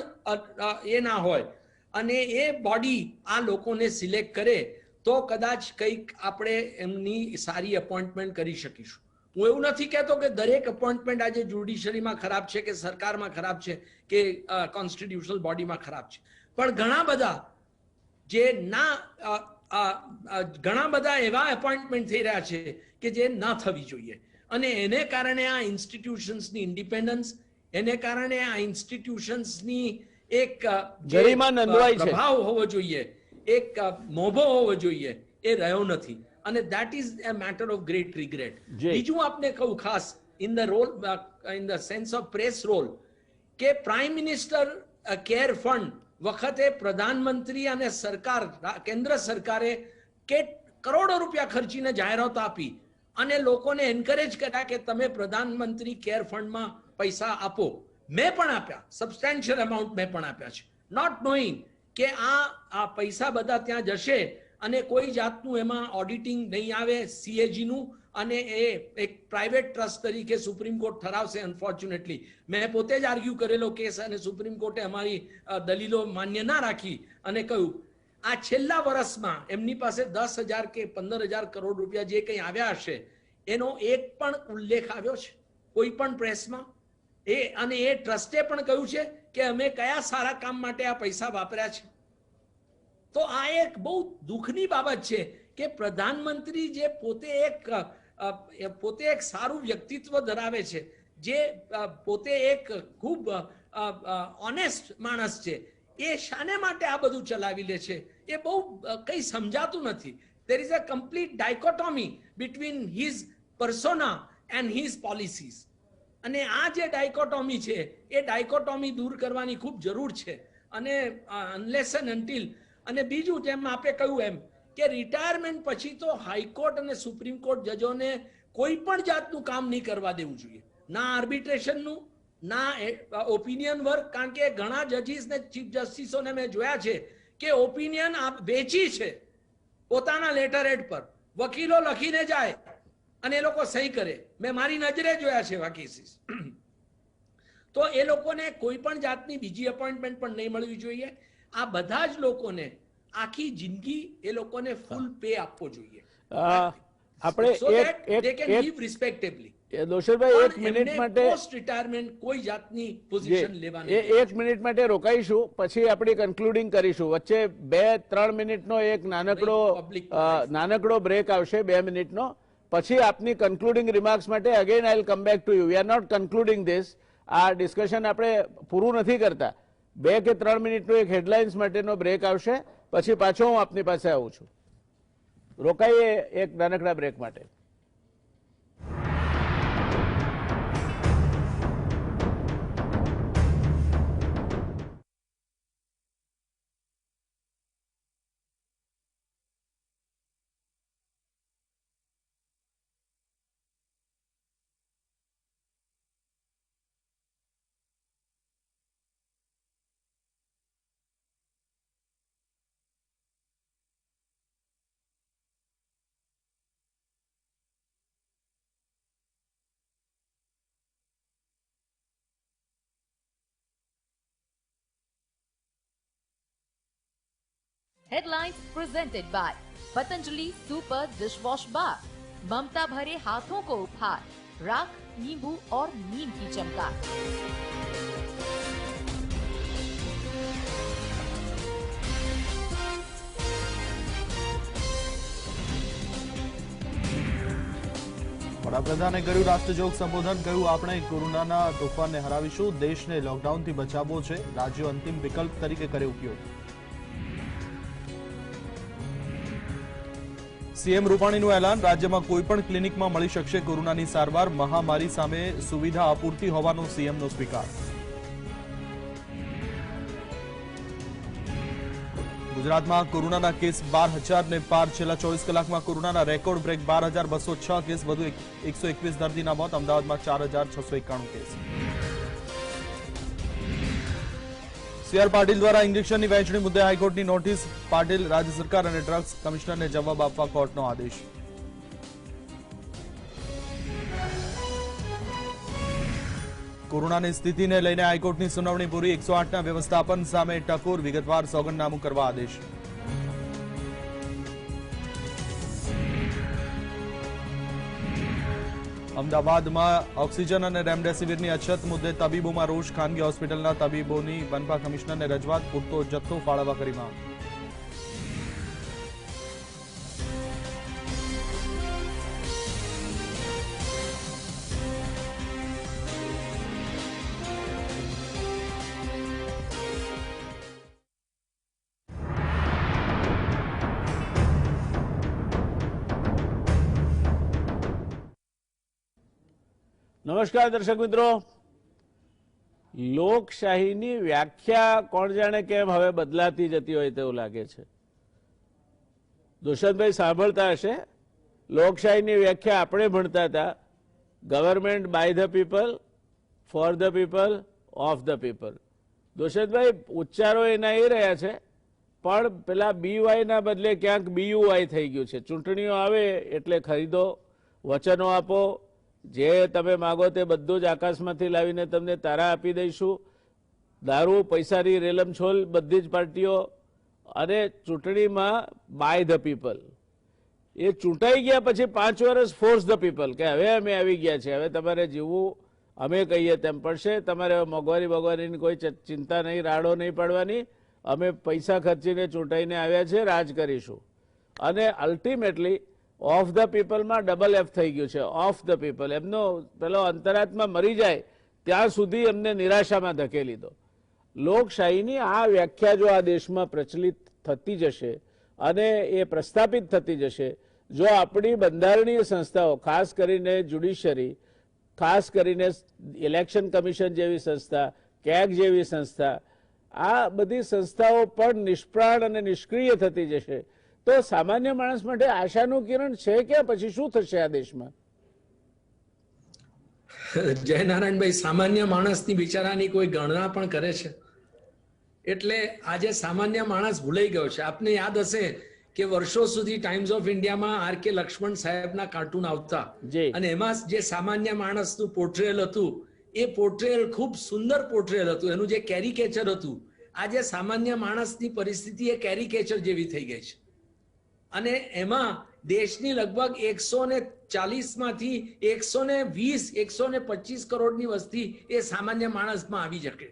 [SPEAKER 2] એ ના હોય અને એ બોડી આ લોકોને સિલેક્ટ કરે તો કદાચ કંઈક આપણે એમની સારી અપોઇન્ટમેન્ટ કરી શકીશું. હું એવું નથી કહેતો કે દરેક અપોઇન્ટમેન્ટ આજે જ્યુડિશરીમાં ખરાબ છે કે સરકારમાં ખરાબ છે કે કોન્સ્ટિટ્યુશનલ બોડીમાં ખરાબ છે, પણ ઘણા બધા એવા એપોઇન્ટમેન્ટ થઈ રહ્યા છે કે જે ના થવી જોઈએ અને એને કારણે આ ઇન્સ્ટિટ્યુશન્સની ઇન્ડિપેન્ડન્સ, એને કારણે આ ઇન્સ્ટિટ્યુશન્સની એક પ્રભાવ હોવો જોઈએ, એક મોભો હોવો જોઈએ, એ રહ્યો નથી અને that is a matter of great regret. બીજું આપને કહું ખાસ in the sense of press role કે પ્રાઇમ મિનિસ્ટર કેર ફંડ વખતે પ્રધાનમંત્રી અને સરકાર, કેન્દ્ર સરકારે કે કરોડો રૂપિયા ખર્ચીને જાહેરાત આપી અને લોકોને એન્કરેજ કર્યા કે તમે પ્રધાનમંત્રી કેર ફંડમાં પૈસા આપો. મેં પણ આપ્યા, સબસ્ટેન્શિયલ અમાઉન્ટ મેં પણ આપ્યા છે, નોટ નોઈંગ કે આ પૈસા બધા ત્યાં જશે અને કોઈ જાતનું એમાં ઓડિટિંગ નહીં આવે સીએજીનું અને એ એક પ્રાઇવેટ ટ્રસ્ટ તરીકે સુપ્રીમ કોર્ટ ઠરાવશે. અનફોર્ચ્યુનેટલી મેં પોતે જ આર્ગ્યુ કરેલો કેસ અને સુપ્રીમ કોર્ટે અમારી દલીલો માન્ય ના રાખી અને કહ્યું આ છેલ્લા વર્ષમાં એમની પાસે 10,000 કે 15,000 કરોડ રૂપિયા જે કંઈ આવ્યા હશે એનો એક પણ ઉલ્લેખ આવ્યો છે કોઈ પણ પ્રેસમાં? અને એ ટ્રસ્ટે પણ કહ્યું છે કે અમે કયા સારા કામ માટે આ પૈસા વાપર્યા છે? તો આ એક બહુ દુઃખની બાબત છે કે પ્રધાનમંત્રી જે પોતે એક સારું વ્યક્તિત્વ ધરાવે છે, જે પોતે એક ખૂબ ઓનેસ્ટ માણસ છે, એ શાને માટે આ બધું ચલાવી લે છે એ બહુ કંઈ સમજાતું નથી. there is a complete dichotomy between his persona and his policies. અને આ જે ડાયકોટોમી છે એ ડાયકોટોમી દૂર કરવાની ખૂબ જરૂર છે અને અનલેસ એન્ડ અન્ટિલ. અને બીજું જેમ આપે કહ્યું એમ કે રિટાયરમેન્ટ પછી તો હાઈકોર્ટ અને સુપ્રીમ કોર્ટ જજોને કોઈ પણ જાતનું કામ નહીં કરવા દેવું જોઈએ, ના આર્બિટ્રેશનનું, ના ઓપિનિયન વર્ક. કારણ કે ઘણા જજીસ ને ચીફ જસ્ટિસોને મેં જોયા છે કે ઓપિનિયન વેચી છે પોતાના લેટર હેડ પર, વકીલો લખીને જાય અને એ લોકો સહી કરે. મેં મારી નજરે જોયા છે એવા કેસીસ. તો એ લોકોને કોઈ પણ જાતની બીજી અપોઇન્ટમેન્ટ પણ નહીં મળવી જોઈએ. આ બધા જ લોકોને આખી જિંદગી એ લોકોને ફૂલ પે આપવો જોઈએ.
[SPEAKER 1] આપણે
[SPEAKER 2] રિસ્પેક્ટેબલી
[SPEAKER 1] દોશરભાઈ 1 મિનિટ માટે
[SPEAKER 2] પોસ્ટ રિટાયરમેન્ટ કોઈ જાતની પોઝિશન લેવાની
[SPEAKER 1] 1 મિનિટ માટે રોકાઈશું, પછી આપણે કન્ક્લુડિંગ કરીશું. વચ્ચે 2-3 મિનિટનો એક નાનકડો બ્રેક આવશે 2 મિનિટનો. પછી આપની કન્ક્લુડિંગ રિમાર્ક્સ માટે again I will come back to you. We are not concluding this. આ ડિસ્કશન આપણે પૂરું નથી કરતા. 2 કે 3 મિનિટનો એક હેડલાઇન્સ માટેનો બ્રેક આવશે, પછી પાછો હું આપની પાસે આવું છું. રોકાઈએ એક નાનકડા બ્રેક માટે.
[SPEAKER 3] Headlines presented by Patanjali super dishwash bar. ममता भरे हाथों को उपहार, राख, नींबू और नीम की चमकार।
[SPEAKER 4] વડાપ્રધાને કર્યું રાષ્ટ્રજોગ સંબોધન. કહ્યું આપણે કોરોનાના તોફાનને હરાવીશું, દેશને લોકડાઉનથી બચાવવો છે, રાજ્યો અંતિમ વિકલ્પ તરીકે કરે ઉપયોગ. સીએમ રૂપાણીનું એલાન. રાજ્યમાં કોઈ પણ ક્લિનિકમાં મળી શકશે કોરોનાની સારવાર. મહામારી સામે સુવિધા અપૂરતી હોવાનો સીએમનો સ્વીકાર. ગુજરાતમાં કોરોનાના કેસ 12,000 ને પાર. છેલ્લા 24 કલાકમાં કોરોનાના રેકોર્ડ બ્રેક 12,206 કેસ, વધુ 121 દર્દીના મોત. અમદાવાદમાં 4,691 કેસ. સીઆર પાટીલ દ્વારા ઇન્જેક્શનની વહેંચણી મુદ્દે હાઈકોર્ટની નોટિસ. પાટીલ, રાજ્ય સરકાર અને ડ્રગ્સ કમિશનરને જવાબ આપવા કોર્ટનો આદેશ. કોરોનાની સ્થિતિને લઈને હાઈકોર્ટની સુનાવણી પૂરી. 108ના વ્યવસ્થાપન સામે ટકોર, વિગતવાર સોગંદનામું કરવા આદેશ. અમદાવાદમાં ઓક્સિજન અને રેમડેસિવિરની અછત મુદ્દે તબીબોમાં રોષ. ખાનગી હોસ્પિટલના તબીબોની મનપા કમિશનરને રજૂઆત. પૂરતો જથ્થો ફાળવવા કરી માંગ.
[SPEAKER 1] નમસ્કાર દર્શક મિત્રો. લોકશાહીની વ્યાખ્યા કોણ જાણે કેમ હવે બદલાતી જતી હોય તેવું લાગે છે. દુષ્યંતભાઈ સાંભળતા હશે, લોકશાહીની વ્યાખ્યા આપણે ભણતા હતા, government by the people, for the people, of the people. દુષ્યંતભાઈ ઉચ્ચારો એના એ રહ્યા છે, પણ પેલા BY ના બદલે ક્યાંક BUY થઈ ગયું છે. ચૂંટણીઓ આવે એટલે ખરીદો, વચનો આપો, જે તમે માગો તે બધું જ આકાશમાંથી લાવીને તમને તારા આપી દઈશું. દારૂ, પૈસાની રેલમછોલ બધી જ પાર્ટીઓ. અને ચૂંટણીમાં બાય ધ પીપલ. એ ચૂંટાઈ ગયા પછી 5 વર્ષ ફોર્સ ધ પીપલ, કે હવે અમે આવી ગયા છે, હવે તમારે જીવવું અમે કહીએ તેમ પડશે, તમારે મોંઘવારીની કોઈ ચિંતા નહીં, રાડો નહીં પડવાની, અમે પૈસા ખર્ચીને ચૂંટાઈને આવ્યા છે, રાજ કરીશું. અને અલ્ટિમેટલી ઓફ ધ પીપલમાં ડબલ F થઈ ગયું છે. ઓફ ધ પીપલ, એમનો પેલો અંતરાત્મા મરી જાય ત્યાં સુધી એમને નિરાશામાં ધકેલી દો. લોકશાહીની આ વ્યાખ્યા જો આ દેશમાં પ્રચલિત થતી જશે અને એ પ્રસ્થાપિત થતી જશે, જો આપણી બંધારણીય સંસ્થાઓ, ખાસ કરીને જ્યુડિશરી, ખાસ કરીને ઇલેક્શન કમિશન જેવી સંસ્થા, કેગ જેવી સંસ્થા, આ બધી સંસ્થાઓ પણ નિષ્પ્રાણ અને નિષ્ક્રિય થતી જશે, તો સામાન્ય માણસ માટે આશાનું કિરણ છે કે પછી શું થશે આ દેશમાં?
[SPEAKER 2] જયનારાયણભાઈ, સામાન્ય માણસની બિચારાની કોઈ ગણના પણ કરે છે? એટલે આજે સામાન્ય માણસ ભૂલાઈ ગયો છે. આપને યાદ હશે કે વર્ષો સુધી ટાઈમ્સ ઓફ ઇન્ડિયામાં RK લક્ષ્મણ સાહેબના કાર્ટૂન આવતા, અને એમાં જે સામાન્ય માણસનું પોર્ટ્રેલ હતું, એ પોર્ટ્રેલ ખૂબ સુંદર પોર્ટ્રેલ હતું. એનું જે કેરિકેચર હતું, આજે સામાન્ય માણસની પરિસ્થિતિ એ કેરિકેચર જેવી થઈ ગઈ છે. અને એમાં દેશની લગભગ 140 માંથી 120, 125 કરોડની વસ્તી એ સામાન્ય માણસમાં આવી શકે.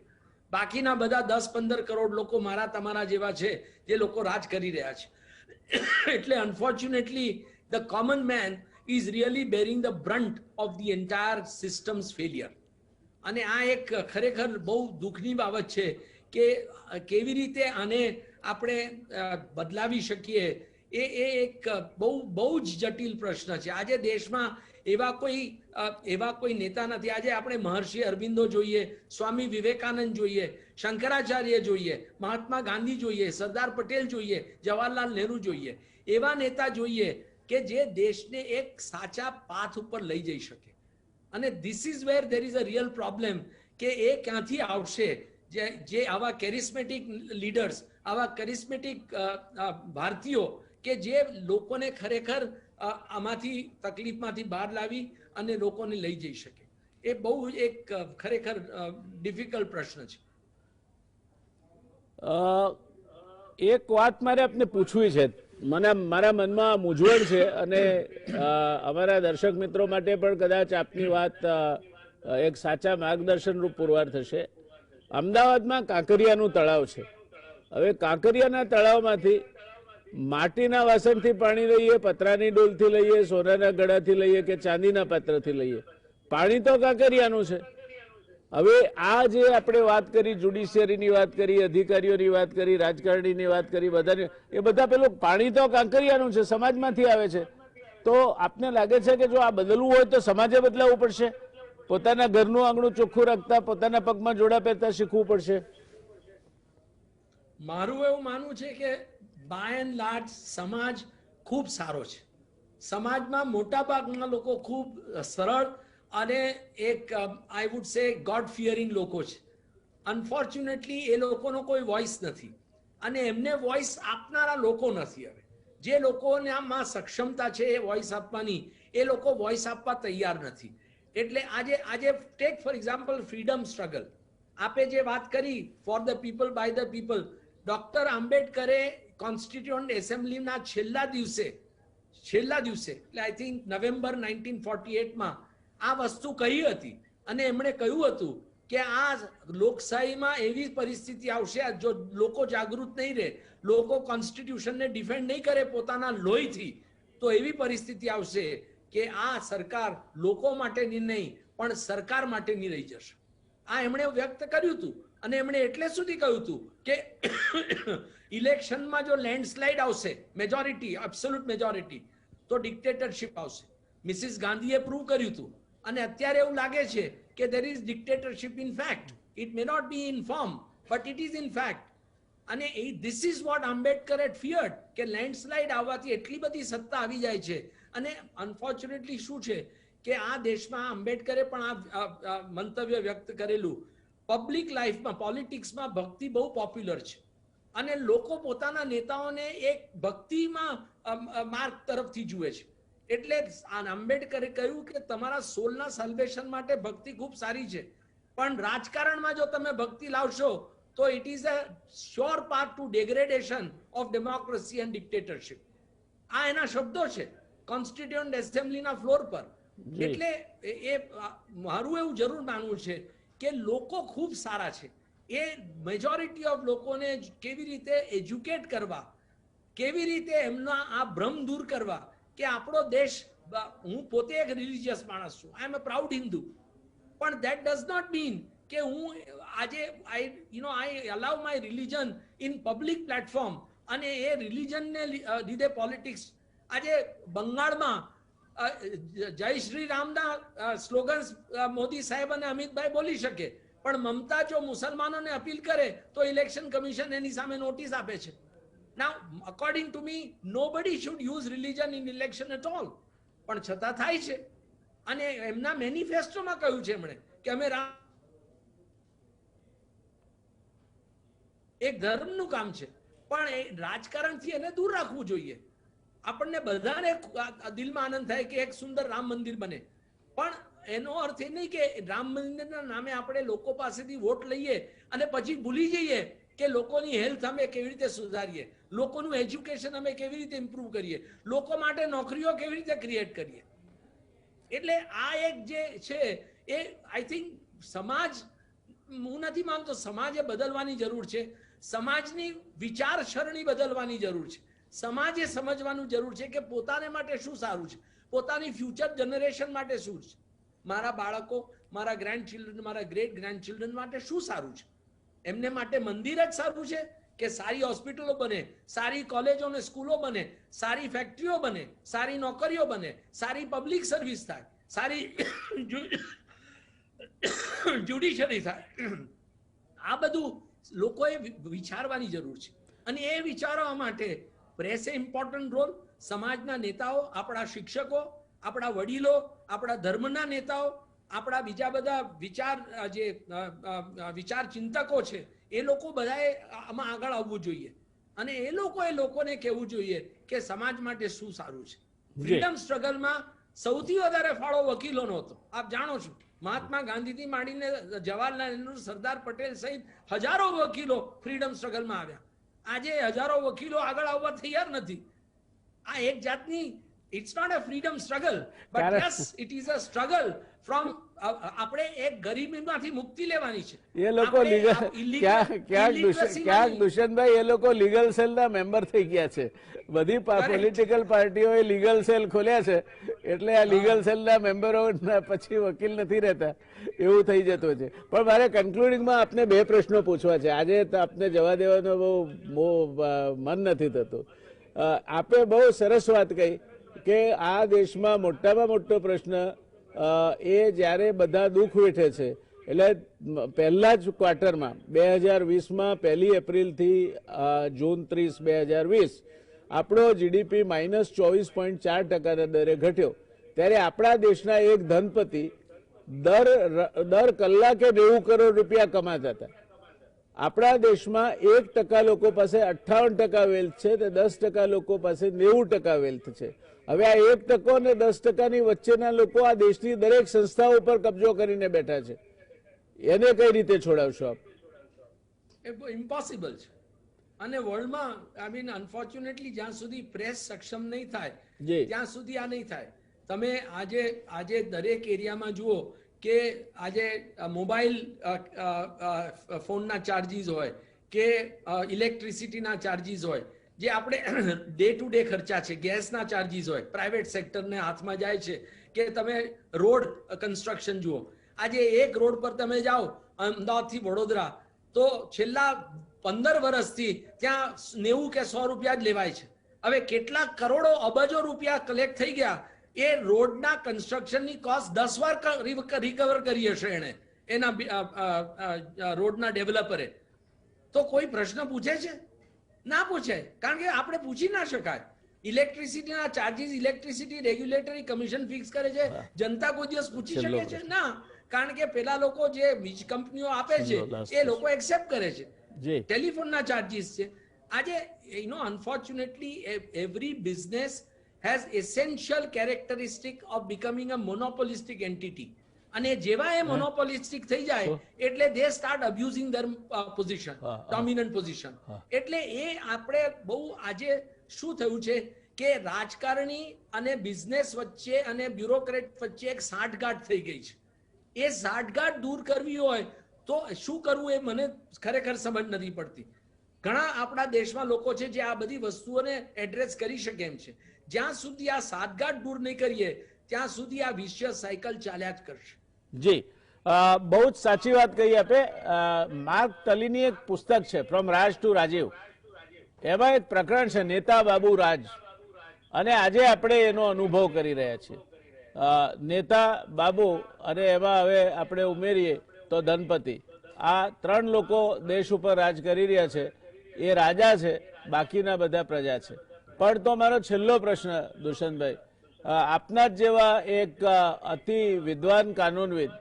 [SPEAKER 2] બાકીના બધા 10-15 કરોડ લોકો મારા તમારા જેવા છે, જે લોકો રાજ કરી રહ્યા છે. એટલે unfortunately the common man is really bearing the brunt of the entire systems failure. અને આ એક ખરેખર બહુ દુઃખની બાબત છે કે કેવી રીતે આને આપણે બદલાવી શકીએ. એ એક બહુ જ જટિલ પ્રશ્ન છે. આજે દેશમાં એવા કોઈ નેતા નથી. આજે આપણે મહર્ષિ અરવિંદો જોઈએ, સ્વામી વિવેકાનંદ જોઈએ, શંકરાચાર્ય જોઈએ, મહાત્મા ગાંધી જોઈએ, સરદાર પટેલ જોઈએ, જવાહરલાલ નહેરુ જોઈએ. એવા નેતા જોઈએ કે જે દેશને એક સાચા પાથ ઉપર લઈ જઈ શકે. અને this is wear there is a real problem, કે એ ક્યાંથી આવશે? જે આવા કેરિસ્મેટિક લીડર્સ, આવા કેરિસ્મેટિક ભારતીયો કે જે લોકોને ખરેખર આમાંથી તકલીફમાંથી બહાર લાવી અને લોકોને લઈ જઈ શકે. એ બહુ એક ખરેખર ડિફિકલ્ટ પ્રશ્ન છે.
[SPEAKER 1] એક વાત મારે આપને પૂછવી છે, મારા મનમાં મૂંઝવણ છે, અને અમારા દર્શક મિત્રો માટે પણ કદાચ આપની વાત એક સાચા માર્ગદર્શન રૂપ પુરવાર થશે. અમદાવાદમાં કાંકરિયાનું તળાવ છે. હવે કાંકરિયાના તળાવમાંથી માટીના વાસણથી પાણી લઈએ, પતરાની ડોલથી લઈએ, સોનાના ગળાથી લઈએ કે ચાંદીના પાત્રથી લઈએ, પાણી તો કાંકરિયાનું છે. હવે આ જે આપણે વાત કરી, જ્યુડિશિયરીની વાત કરી, અધિકારીઓની વાત કરી, રાજકારણીની વાત કરી, બધાની, એ બધા પેલું પાણી તો કાંકરિયાનું છે, સમાજમાંથી આવે છે. તો આપને લાગે છે કે જો આ બદલવું હોય તો સમાજે બદલાવવું પડશે? પોતાના ઘરનું આંગણું ચોખ્ખું રાખતા, પોતાના પગમાં જોડા પહેરતા શીખવું પડશે?
[SPEAKER 2] મારું એવું માનવું છે કે બાય એન્ડ લાર્જ સમાજ ખૂબ સારો છે. સમાજમાં મોટા ભાગના લોકો ખૂબ સરળ અને એક આઈ વુડ સે ગોડ ફિયરિંગ લોકો છે. અનફોર્ચ્યુનેટલી એ લોકોનો કોઈ વોઇસ નથી અને એમને વોઇસ આપનારા લોકો નથી. હવે જે લોકોને આમાં સક્ષમતા છે એ વોઇસ આપવાની, એ લોકો વોઇસ આપવા તૈયાર નથી. એટલે આજે take for example freedom struggle, આપે જે વાત કરી for the people by the people, doctor આંબેડકરે કોન્સ્ટિટ્યુઅન્ટ એસેમ્બલીના છેલ્લા દિવસે એટલે આઈ થિંક નવેમ્બર 1948માં આ વસ્તુ કહી હતી અને એમણે કહ્યું હતું કે આ લોકશાહીમાં એવી પરિસ્થિતિ આવશે, જો લોકો જાગૃત નહીં રહે, લોકો કોન્સ્ટિટ્યુશનને ડિફેન્ડ નહીં કરે પોતાના લોહીથી, તો એવી પરિસ્થિતિ આવશે કે આ સરકાર લોકો માટેની નહીં પણ સરકાર માટેની રહી જશે. આ એમણે વ્યક્ત કર્યું હતું અને એમણે એટલે સુધી કહ્યું હતું કે ઇલેક્શનમાં જો લેન્ડસ્લાઇડ આવશે, મેજોરિટી, એબ્સોલ્યુટ મેજોરિટી, તો ડિક્ટેટરશિપ આવશે. મિસિસ ગાંધીએ પ્રૂવ કર્યું હતું અને અત્યારે એવું લાગે છે કે there is dictatorship in fact. It may not be in form, but it is in fact. અને this is what Ambedkar had feared, કે લેન્ડસ્લાઇડ આવવાથી એટલી બધી સત્તા આવી જાય છે. અને અનફોર્ચ્યુનેટલી શું છે કે આ દેશમાં આંબેડકરે પણ આ મંતવ્ય વ્યક્ત કરેલું, પબ્લિક લાઈફમાં, પોલિટિક્સમાં ભક્તિ બહુ પોપ્યુલર છે અને લોકો પોતાના નેતાઓને એક ભક્તિમાં માર્ગ તરફથી જુએ છે. એટલે આંબેડકરે કહ્યું કે તમારા સોલના સલ્વેશન માટે ભક્તિ ખૂબ સારી છે, પણ રાજકારણમાં જો તમે ભક્તિ લાવશો તો it is a sure path to degradation of democracy and dictatorship. આ એના શબ્દો છે કોન્સ્ટિટ્યુઅન્ટ એસેમ્બલીના ફ્લોર પર. એટલે એ મારું એવું જરૂર માનવું છે કે લોકો ખૂબ સારા છે, એ મેજોરિટી ઓફ લોકોને કેવી રીતે એજ્યુકેટ કરવા, કેવી રીતે એમના આ ભ્રમ દૂર કરવા કે આપણો દેશ, હું પોતે એક રિલિજિયસ માણસ છું, આઈ એમ અ પ્રાઉડ હિન્દુ, પણ ધેટ ડઝ નોટ મીન કે હું આજે I allow my religion in public platform અને એ રિલિજનને લીધે પોલિટિક્સ. આજે બંગાળમાં જય શ્રી રામના સ્લોગન્સ મોદી સાહેબ અને અમિતભાઈ બોલી શકે, પણ મમતા જો મુસલમાનોને અપીલ કરે તો ઇલેક્શન કમિશન એની સામે નોટિસ આપે છે. Now, according to me, nobody should use religion in election at all. પણ છતાં થાય છે અને એમના મેનિફેસ્ટોમાં કહ્યું છે એમણે કે અમે એક ધર્મનું કામ છે, પણ એ રાજકારણથી એને દૂર રાખવું જોઈએ. આપણને બધાને દિલમાં આનંદ થાય કે એક સુંદર રામ મંદિર બને, પણ એનો અર્થ એ નહીં કે રામ મંદિરના નામે આપણે લોકો પાસેથી વોટ લઈએ અને પછી ભૂલી જઈએ કે લોકોની હેલ્થ અમે કેવી રીતે સુધારીએ, લોકોનું એજ્યુકેશન અમે કેવી રીતે ઇમ્પ્રૂવ કરીએ, લોકો માટે નોકરીઓ કેવી રીતે ક્રિએટ કરીએ. એટલે આ એક જે છે એ આઈ થિંક સમાજ, હું નથી માનતો સમાજે બદલવાની જરૂર છે, સમાજની વિચારસરણી બદલવાની જરૂર છે. સમાજે સમજવાનું જરૂર છે કે પોતાને માટે શું સારું છે, પોતાની ફ્યુચર જનરેશન માટે શું છે, મારા બાળકો, મારા ગ્રેન્ડ ચિલ્ડ્રન, મારા ગ્રેટ ગ્રેન્ડ ચિલ્ડ્રન માટે શું સારું છે. એમને માટે મંદિર જ સારું છે કે સારી હોસ્પિટલો બને, સારી કોલેજો અને સ્કૂલો બને, સારી ફેક્ટરીઓ બને, સારી નોકરીઓ બને, સારી પબ્લિક સર્વિસ થાય, સારી જ્યુડિશરી થાય. આ બધું લોકોએ વિચારવાની જરૂર છે અને એ વિચારવા માટે પ્રેસે ઇમ્પોર્ટન્ટ રોલ, સમાજના નેતાઓ, આપણા શિક્ષકો, આપણા વડીલો, આપણા ધર્મના નેતાઓ, આપણા બીજા બધા વિચાર ચિંતકો છે, એ લોકો બધાએ આમાં આગળ આવવું જોઈએ અને એ લોકોને કહેવું જોઈએ કે સમાજ માટે શું સારું છે. ફ્રીડમ સ્ટ્રગલમાં સૌથી વધારે ફાળો વકીલોનો હતો. આપ જાણો છો, મહાત્મા ગાંધીથી માંડીને જવાહરલાલ નહેરુ, સરદાર પટેલ સહિત હજારો વકીલો ફ્રીડમ સ્ટ્રગલમાં આવ્યા. આજે હજારો વકીલો આગળ આવવા તૈયાર નથી. આ એક જાતની, it's not a freedom struggle, but yes it is a struggle from, આપણે એક ગરીબીમાંથી મુક્તિ લેવાની છે.
[SPEAKER 1] એ લોકો ક્યાંક દુષ્યંતભાઈ, એ લોકો લીગલ સેલના મેમ્બર થઈ ગયા છે. બધી પોલિટિકલ પાર્ટીઓએ લીગલ સેલ ખોલ્યા છે, એટલે આ લીગલ સેલના મેમ્બરો પછી વકીલ નથી રહેતા, એવું થઈ જતું છે. પણ મારે કન્ક્લુડિંગમાં આપને બે પ્રશ્નો પૂછવા છે. આજે આપને જવા દેવાનો બહુ મન નથી થતું. આપે બહુ સરસ વાત કહી કે આ દેશમાં મોટામાં મોટો પ્રશ્ન એ જ્યારે બધા દુઃખ વેઠે છે, એટલે પહેલા જ ક્વાર્ટરમાં 2020માં 1 એપ્રિલથી જૂન 30, 2020 આપણો જીડીપી -24.4% દરે ઘટ્યો. ત્યારે આપણા દેશના એક ધનપતિ દર કલાકે 90 કરોડ રૂપિયા કમાતા હતા. આપણા દેશમાં 1% લોકો પાસે 58% વેલ્થ છે, તે 10% લોકો પાસે 90% વેલ્થ છે. હવે આ 1% અને 10%ની વચ્ચેના લોકો આ દેશની દરેક સંસ્થાઓ પર કબજો કરીને બેઠા છે. એને કઈ રીતે છોડાવશો આપ?
[SPEAKER 2] ઇમ્પોસિબલ છે. અને વર્લ્ડમાં આઈ મીન અનફોર્ચ્યુનેટલી જ્યાં સુધી પ્રેસ સક્ષમ નહીં થાય ત્યાં સુધી આ નહીં થાય. તમે આજે દરેક એરિયામાં જુઓ કે આજે મોબાઈલ ફોનના ચાર્જીસ હોય કે ઇલેક્ટ્રિસિટીના ચાર્જીસ હોય, જે આપણે ડે ટુ ડે ખર્ચા છે, ગેસના ચાર્જીસ હોય, પ્રાઇવેટ સેક્ટરને હાથમાં જાય છે. કે તમે રોડ કન્સ્ટ્રક્શન જુઓ, આજે એક રોડ પર તમે જાઓ અમદાવાદથી વડોદરા, તો છેલ્લા 15 વર્ષથી ત્યાં 90 કે 100 રૂપિયા જ લેવાય છે. હવે કેટલા કરોડો અબજો રૂપિયા કલેક્ટ થઈ ગયા. એ રોડના કન્સ્ટ્રક્શનની કોસ્ટ 10 વાર રિકવર કરી હશે એને, એના રોડના ડેવલપરે. તો કોઈ પ્રશ્ન પૂછે છે? ના પૂછે, કારણ કે આપણે પૂછી ના શકાય. ઇલેક્ટ્રિસિટીના charges electricity regulatory commission fix કરે છે. જનતા કોઈ દિવસ પૂછી શકે છે? ના, કારણ કે પેલા લોકો જે વીજ કંપનીઓ આપે છે એ લોકો એક્સેપ્ટ કરે છે. ટેલિફોનના ચાર્જીસ છે. આજે unfortunately every business has essential characteristic of becoming a monopolistic entity. અને જેવા એ મોનોપોલિસ્ટિક થઈ જાય એટલે they start abusing their position, dominant position. એટલે એ આપણે બહુ આજે શું થયું છે કે રાજકારણી અને બિઝનેસ વચ્ચે અને બ્યુરોક્રેટ વચ્ચે એક સાંઠગાંઠ થઈ ગઈ છે. એ સાંઠગાંઠ દૂર કરવી હોય તો શું કરવું એ મને ખરેખર સમજ નથી પડતી. ઘણા આપણા દેશમાં લોકો છે જે આ બધી વસ્તુઓને એડ્રેસ કરી શકે એમ છે. જ્યાં સુધી આ સાંઠગાંઠ દૂર નહીં કરીએ ત્યાં સુધી આ વિશિયસ સાયકલ ચાલ્યા જ કરશે.
[SPEAKER 1] જી, બહુ જ સાચી વાત કહી આપે. માર્ક ટલીની એક પુસ્તક છે ફ્રોમ રાજ ટુ રાજીવ, એમાં એક પ્રકરણ છે નેતા બાબુ રાજ, અને આજે આપણે એનો અનુભવ કરી રહ્યા છીએ. નેતા બાબુ અને એમાં હવે આપણે ઉમેરીએ તો ધનપતિ, આ 3 લોકો દેશ ઉપર રાજ કરી રહ્યા છે. એ રાજા છે, બાકીના બધા પ્રજા છે. પણ તો મારો છેલ્લો પ્રશ્ન દુષ્યંતભાઈ, આપના જ જેવા એક અતિ વિદ્વાન કાનૂનવિદ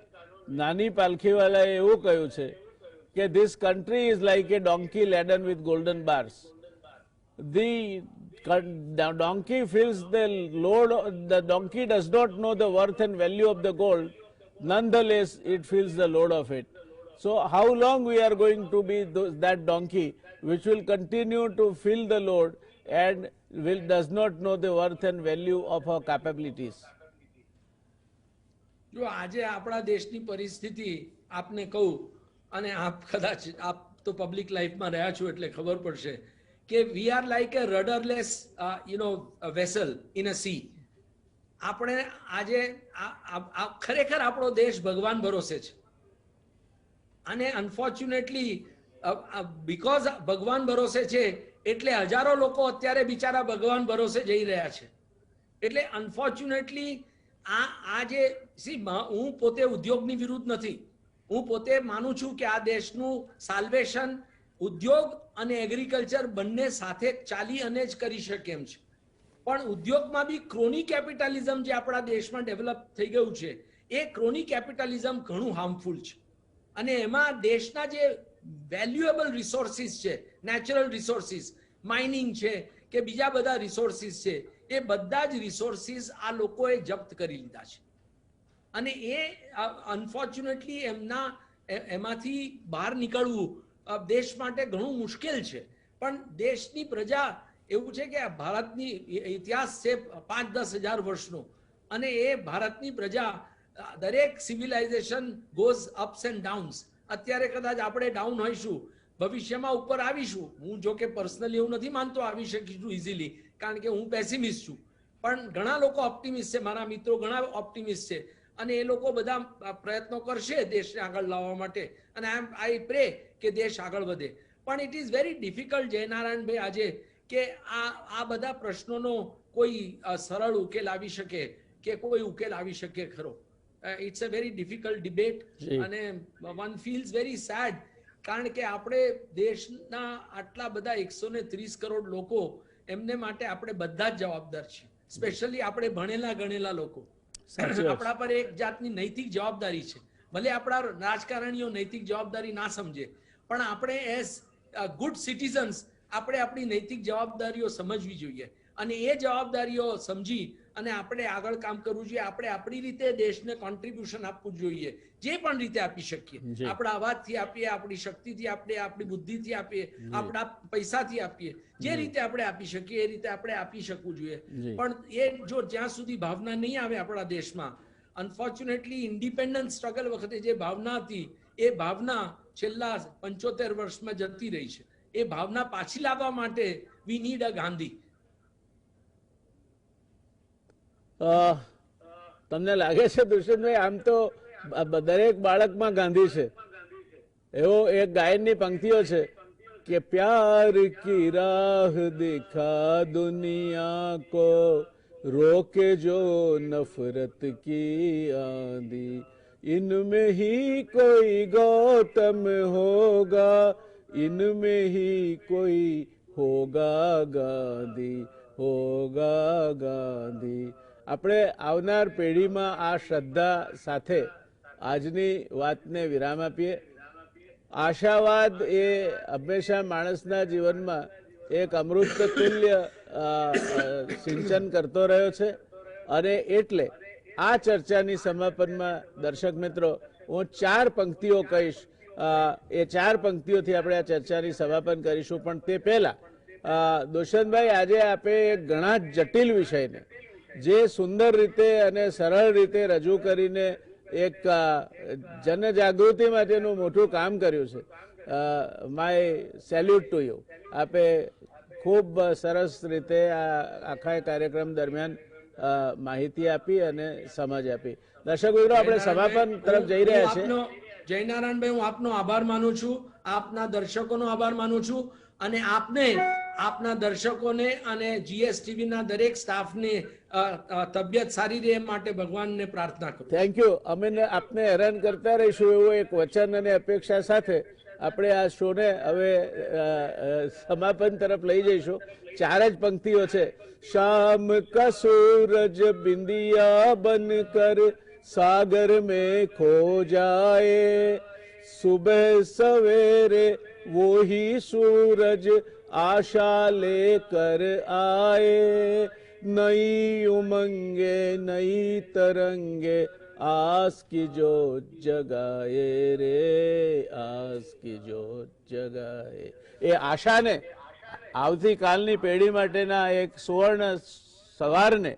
[SPEAKER 1] નાની પાલખીવાલાએ એવું કહ્યું છે કે this country is like a donkey laden with golden bars. The donkey feels the load, the donkey does not know the worth and value of the gold, nonetheless it feels the load of it. So how long we are going to be that donkey which will continue to feel the load and does not know the worth and value of our capabilities?
[SPEAKER 2] જો આજે આપણા દેશની પરિસ્થિતિ આપને કહું, અને આપ કદાચ આપ તો પબ્લિક લાઈફમાં રહ્યા છો એટલે ખબર પડશે કે we are like a rudderless vessel in a sea. આપણે આજે ખરેખર આપણો દેશ ભગવાન ભરોસે છે. અને અનફોર્ચ્યુનેટલી બીકોઝ ભગવાન ભરોસે છે એટલે હજારો લોકો અત્યારે બિચારા ભગવાન ભરોસે જઈ રહ્યા છે. એટલે અનફોર્ચ્યુનેટલી આ જે હું પોતે ઉદ્યોગની વિરુદ્ધ નથી. હું પોતે માનું છું કે આ દેશનું સાલ્વેશન ઉદ્યોગ અને એગ્રીકલ્ચર બંને સાથે ચાલી અને જ કરી શકે એમ છે. પણ ઉદ્યોગમાં બી ક્રોની કેપિટલિઝમ જે આપણા દેશમાં ડેવલપ થઈ ગયું છે, એ ક્રોની કેપિટલિઝમ ઘણું હાર્મફુલ છે. અને એમાં દેશના જે વેલ્યુએબલ રિસોર્સિસ છે, નેચરલ રિસોર્સિસ, માઇનિંગ છે કે બીજા બધા રિસોર્સિસ છે, એ બધા જ રિસોર્સિસ આ લોકોએ જપ્ત કરી લીધા છે. અને એ અનફોર્ચ્યુનેટલી એમાંથી બહાર નીકળવું દેશ માટે ઘણું મુશ્કેલ છે. પણ દેશની પ્રજા એવું છે કે ભારતની ઇતિહાસ છે 5-10 હજાર વર્ષનો, અને એ ભારતની પ્રજા દરેક civilisation goes ups and downs. અત્યારે કદાચ આપણે ડાઉન હોઈશું, ભવિષ્યમાં ઉપર આવીશું. હું જો કે પર્સનલી એવું નથી માનતો આવી શકીશું ઇઝીલી, કારણ કે હું પેસિમિસ્ટ છું. પણ ઘણા લોકો ઓપ્ટિમિસ્ટ છે, મારા મિત્રો ઘણા ઓપ્ટિમિસ્ટ છે, અને એ લોકો બધા પ્રયત્નો કરશે દેશને આગળ લાવવા માટે. અને આઈ પ્રે કે દેશ આગળ વધે. પણ ઇટ ઇઝ વેરી ડિફિકલ્ટ જયનારાયણભાઈ આજે કે આ બધા પ્રશ્નોનો કોઈ સરળ ઉકેલ આવી શકે કે કોઈ ઉકેલ આવી શકે ખરો. It's a very difficult debate
[SPEAKER 1] જી.
[SPEAKER 2] અને વન ફીલ્સ વેરી સેડ કારણ કે આપણે દેશના આટલા બધા 130 કરોડ લોકો એમને માટે આપણે બધા જ જવાબદાર છીએ, સ્પેશિયલી આપણે ભણેલા ગણેલા લોકો.
[SPEAKER 1] સાચી વાત છે.
[SPEAKER 2] આપણા પર એક જાતની નૈતિક જવાબદારી છે. ભલે આપણા રાજકારણીઓ નૈતિક જવાબદારી ના સમજે, પણ આપણે એઝ ગુડ સિટીઝન્સ આપણે આપણી નૈતિક જવાબદારીઓ સમજવી જોઈએ અને એ જવાબદારીઓ સમજી અને આપણે આગળ કામ કરવું જોઈએ. આપણે આપણી રીતે દેશને કોન્ટ્રીબ્યુશન આપવું જોઈએ, જે પણ રીતે આપી શકીએ.
[SPEAKER 1] જી.
[SPEAKER 2] આપણા અવાજથી આપીએ, આપણી શક્તિથી આપીએ, આપણી બુદ્ધિથી આપીએ, આપણા પૈસાથી આપીએ, જે રીતે આપણે આપી શકીએ એ રીતે આપણે આપી શકવું જોઈએ.
[SPEAKER 1] જી.
[SPEAKER 2] પણ એ જો જ્યાં સુધી ભાવના નહીં આવે આપણા દેશમાં, અનફોર્ચ્યુનેટલી ઇન્ડિપેન્ડન્સ સ્ટ્રગલ વખતે જે ભાવના હતી એ ભાવના છેલ્લા 75 વર્ષમાં જતી રહી છે. એ ભાવના પાછી લાવવા માટે વી નીડ અ ગાંધી.
[SPEAKER 1] તમને લાગે છે દુષ્યંતભાઈ, આમ તો દરેક બાળકમાં ગાંધી છે. એવો એક ગાયનની પંક્તિઓ છે કે પ્યાર કી રાહ દિખા દુનિયા કો, રોકે જો નફરત કી આંધી, इनमें ही कोई गौतम होगा, इनमें ही कोई होगा गांधी, होगा गांधी. આપણે આવનાર પેઢીમાં આ શ્રદ્ધા સાથે આજની વાતને વિરામ આપીએ. આશાવાદ એ હંમેશા માણસના જીવનમાં એક અમૃત તુલ્ય સિંચન કરતો રહ્યો છે અને એટલે આ ચર્ચાની સમાપનમાં દર્શક મિત્રો હું 4 પંક્તિઓ કહીશ. એ 4 પંક્તિઓથી આપણે આ ચર્ચાની સમાપન કરીશું. પણ તે પહેલા દુષ્યંતભાઈ, આજે આપે એક ઘણા જટિલ વિષયને જે સુંદર રીતે અને સરળ રીતે રજૂ કરીને એક જનજાગૃતિ માટેનું મોટું કામ કર્યું છે. My salute to you. આપે ખૂબ સરસ રીતે આ આખા કાર્યક્રમ દરમિયાન માહિતી આપી અને સમજ આપી. દર્શક મિત્રો, આપણે સમાપન તરફ જઈ રહ્યા છીએ.
[SPEAKER 2] જયનારાયણભાઈ, હું આપનો આભાર માનું છું, આપના દર્શકોનો આભાર માનું છું અને આપને, આપના દર્શકોને અને જીએસટીવી ના દરેક સ્ટાફને તબિયત સારી રહે માટે ભગવાનને પ્રાર્થના કરું.
[SPEAKER 1] Thank you. અમે આપને હેરાન કરતા રહીશું એવું એક વચન અને અપેક્ષા સાથે આપણે આ શોને હવે સમાપન તરફ લઈ જઈશું. 4 જ પંક્તિઓ છે. शाम का सूरज बिंदिया बनकर सागर में खो जाए, सुबह सवेरे वो ही सूरज आशा लेकर आए, नई उमंगे नई तरंगे आस की जोत जगाए रे, आस की जोत जगाए. એ આશાને આવતીકાલની પેઢી માટેના એક સુવર્ણ સવારને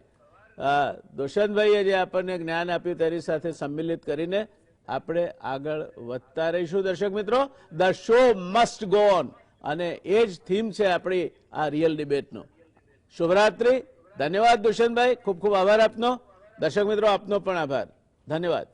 [SPEAKER 1] દુષ્યંતભાઈએ જે આપણને જ્ઞાન આપ્યું તેની સાથે સંમિલિત કરીને આપણે આગળ વધતા રહીશું. દર્શક મિત્રો, the show must go on અને એ જ થીમ છે આપણી આ રિયલ ડિબેટનો. શુભરાત્રી. ધન્યવાદ દુષ્યંતભાઈ, ખૂબ ખૂબ આભાર આપનો. દર્શક મિત્રો, આપનો પણ આભાર. ધન્યવાદ.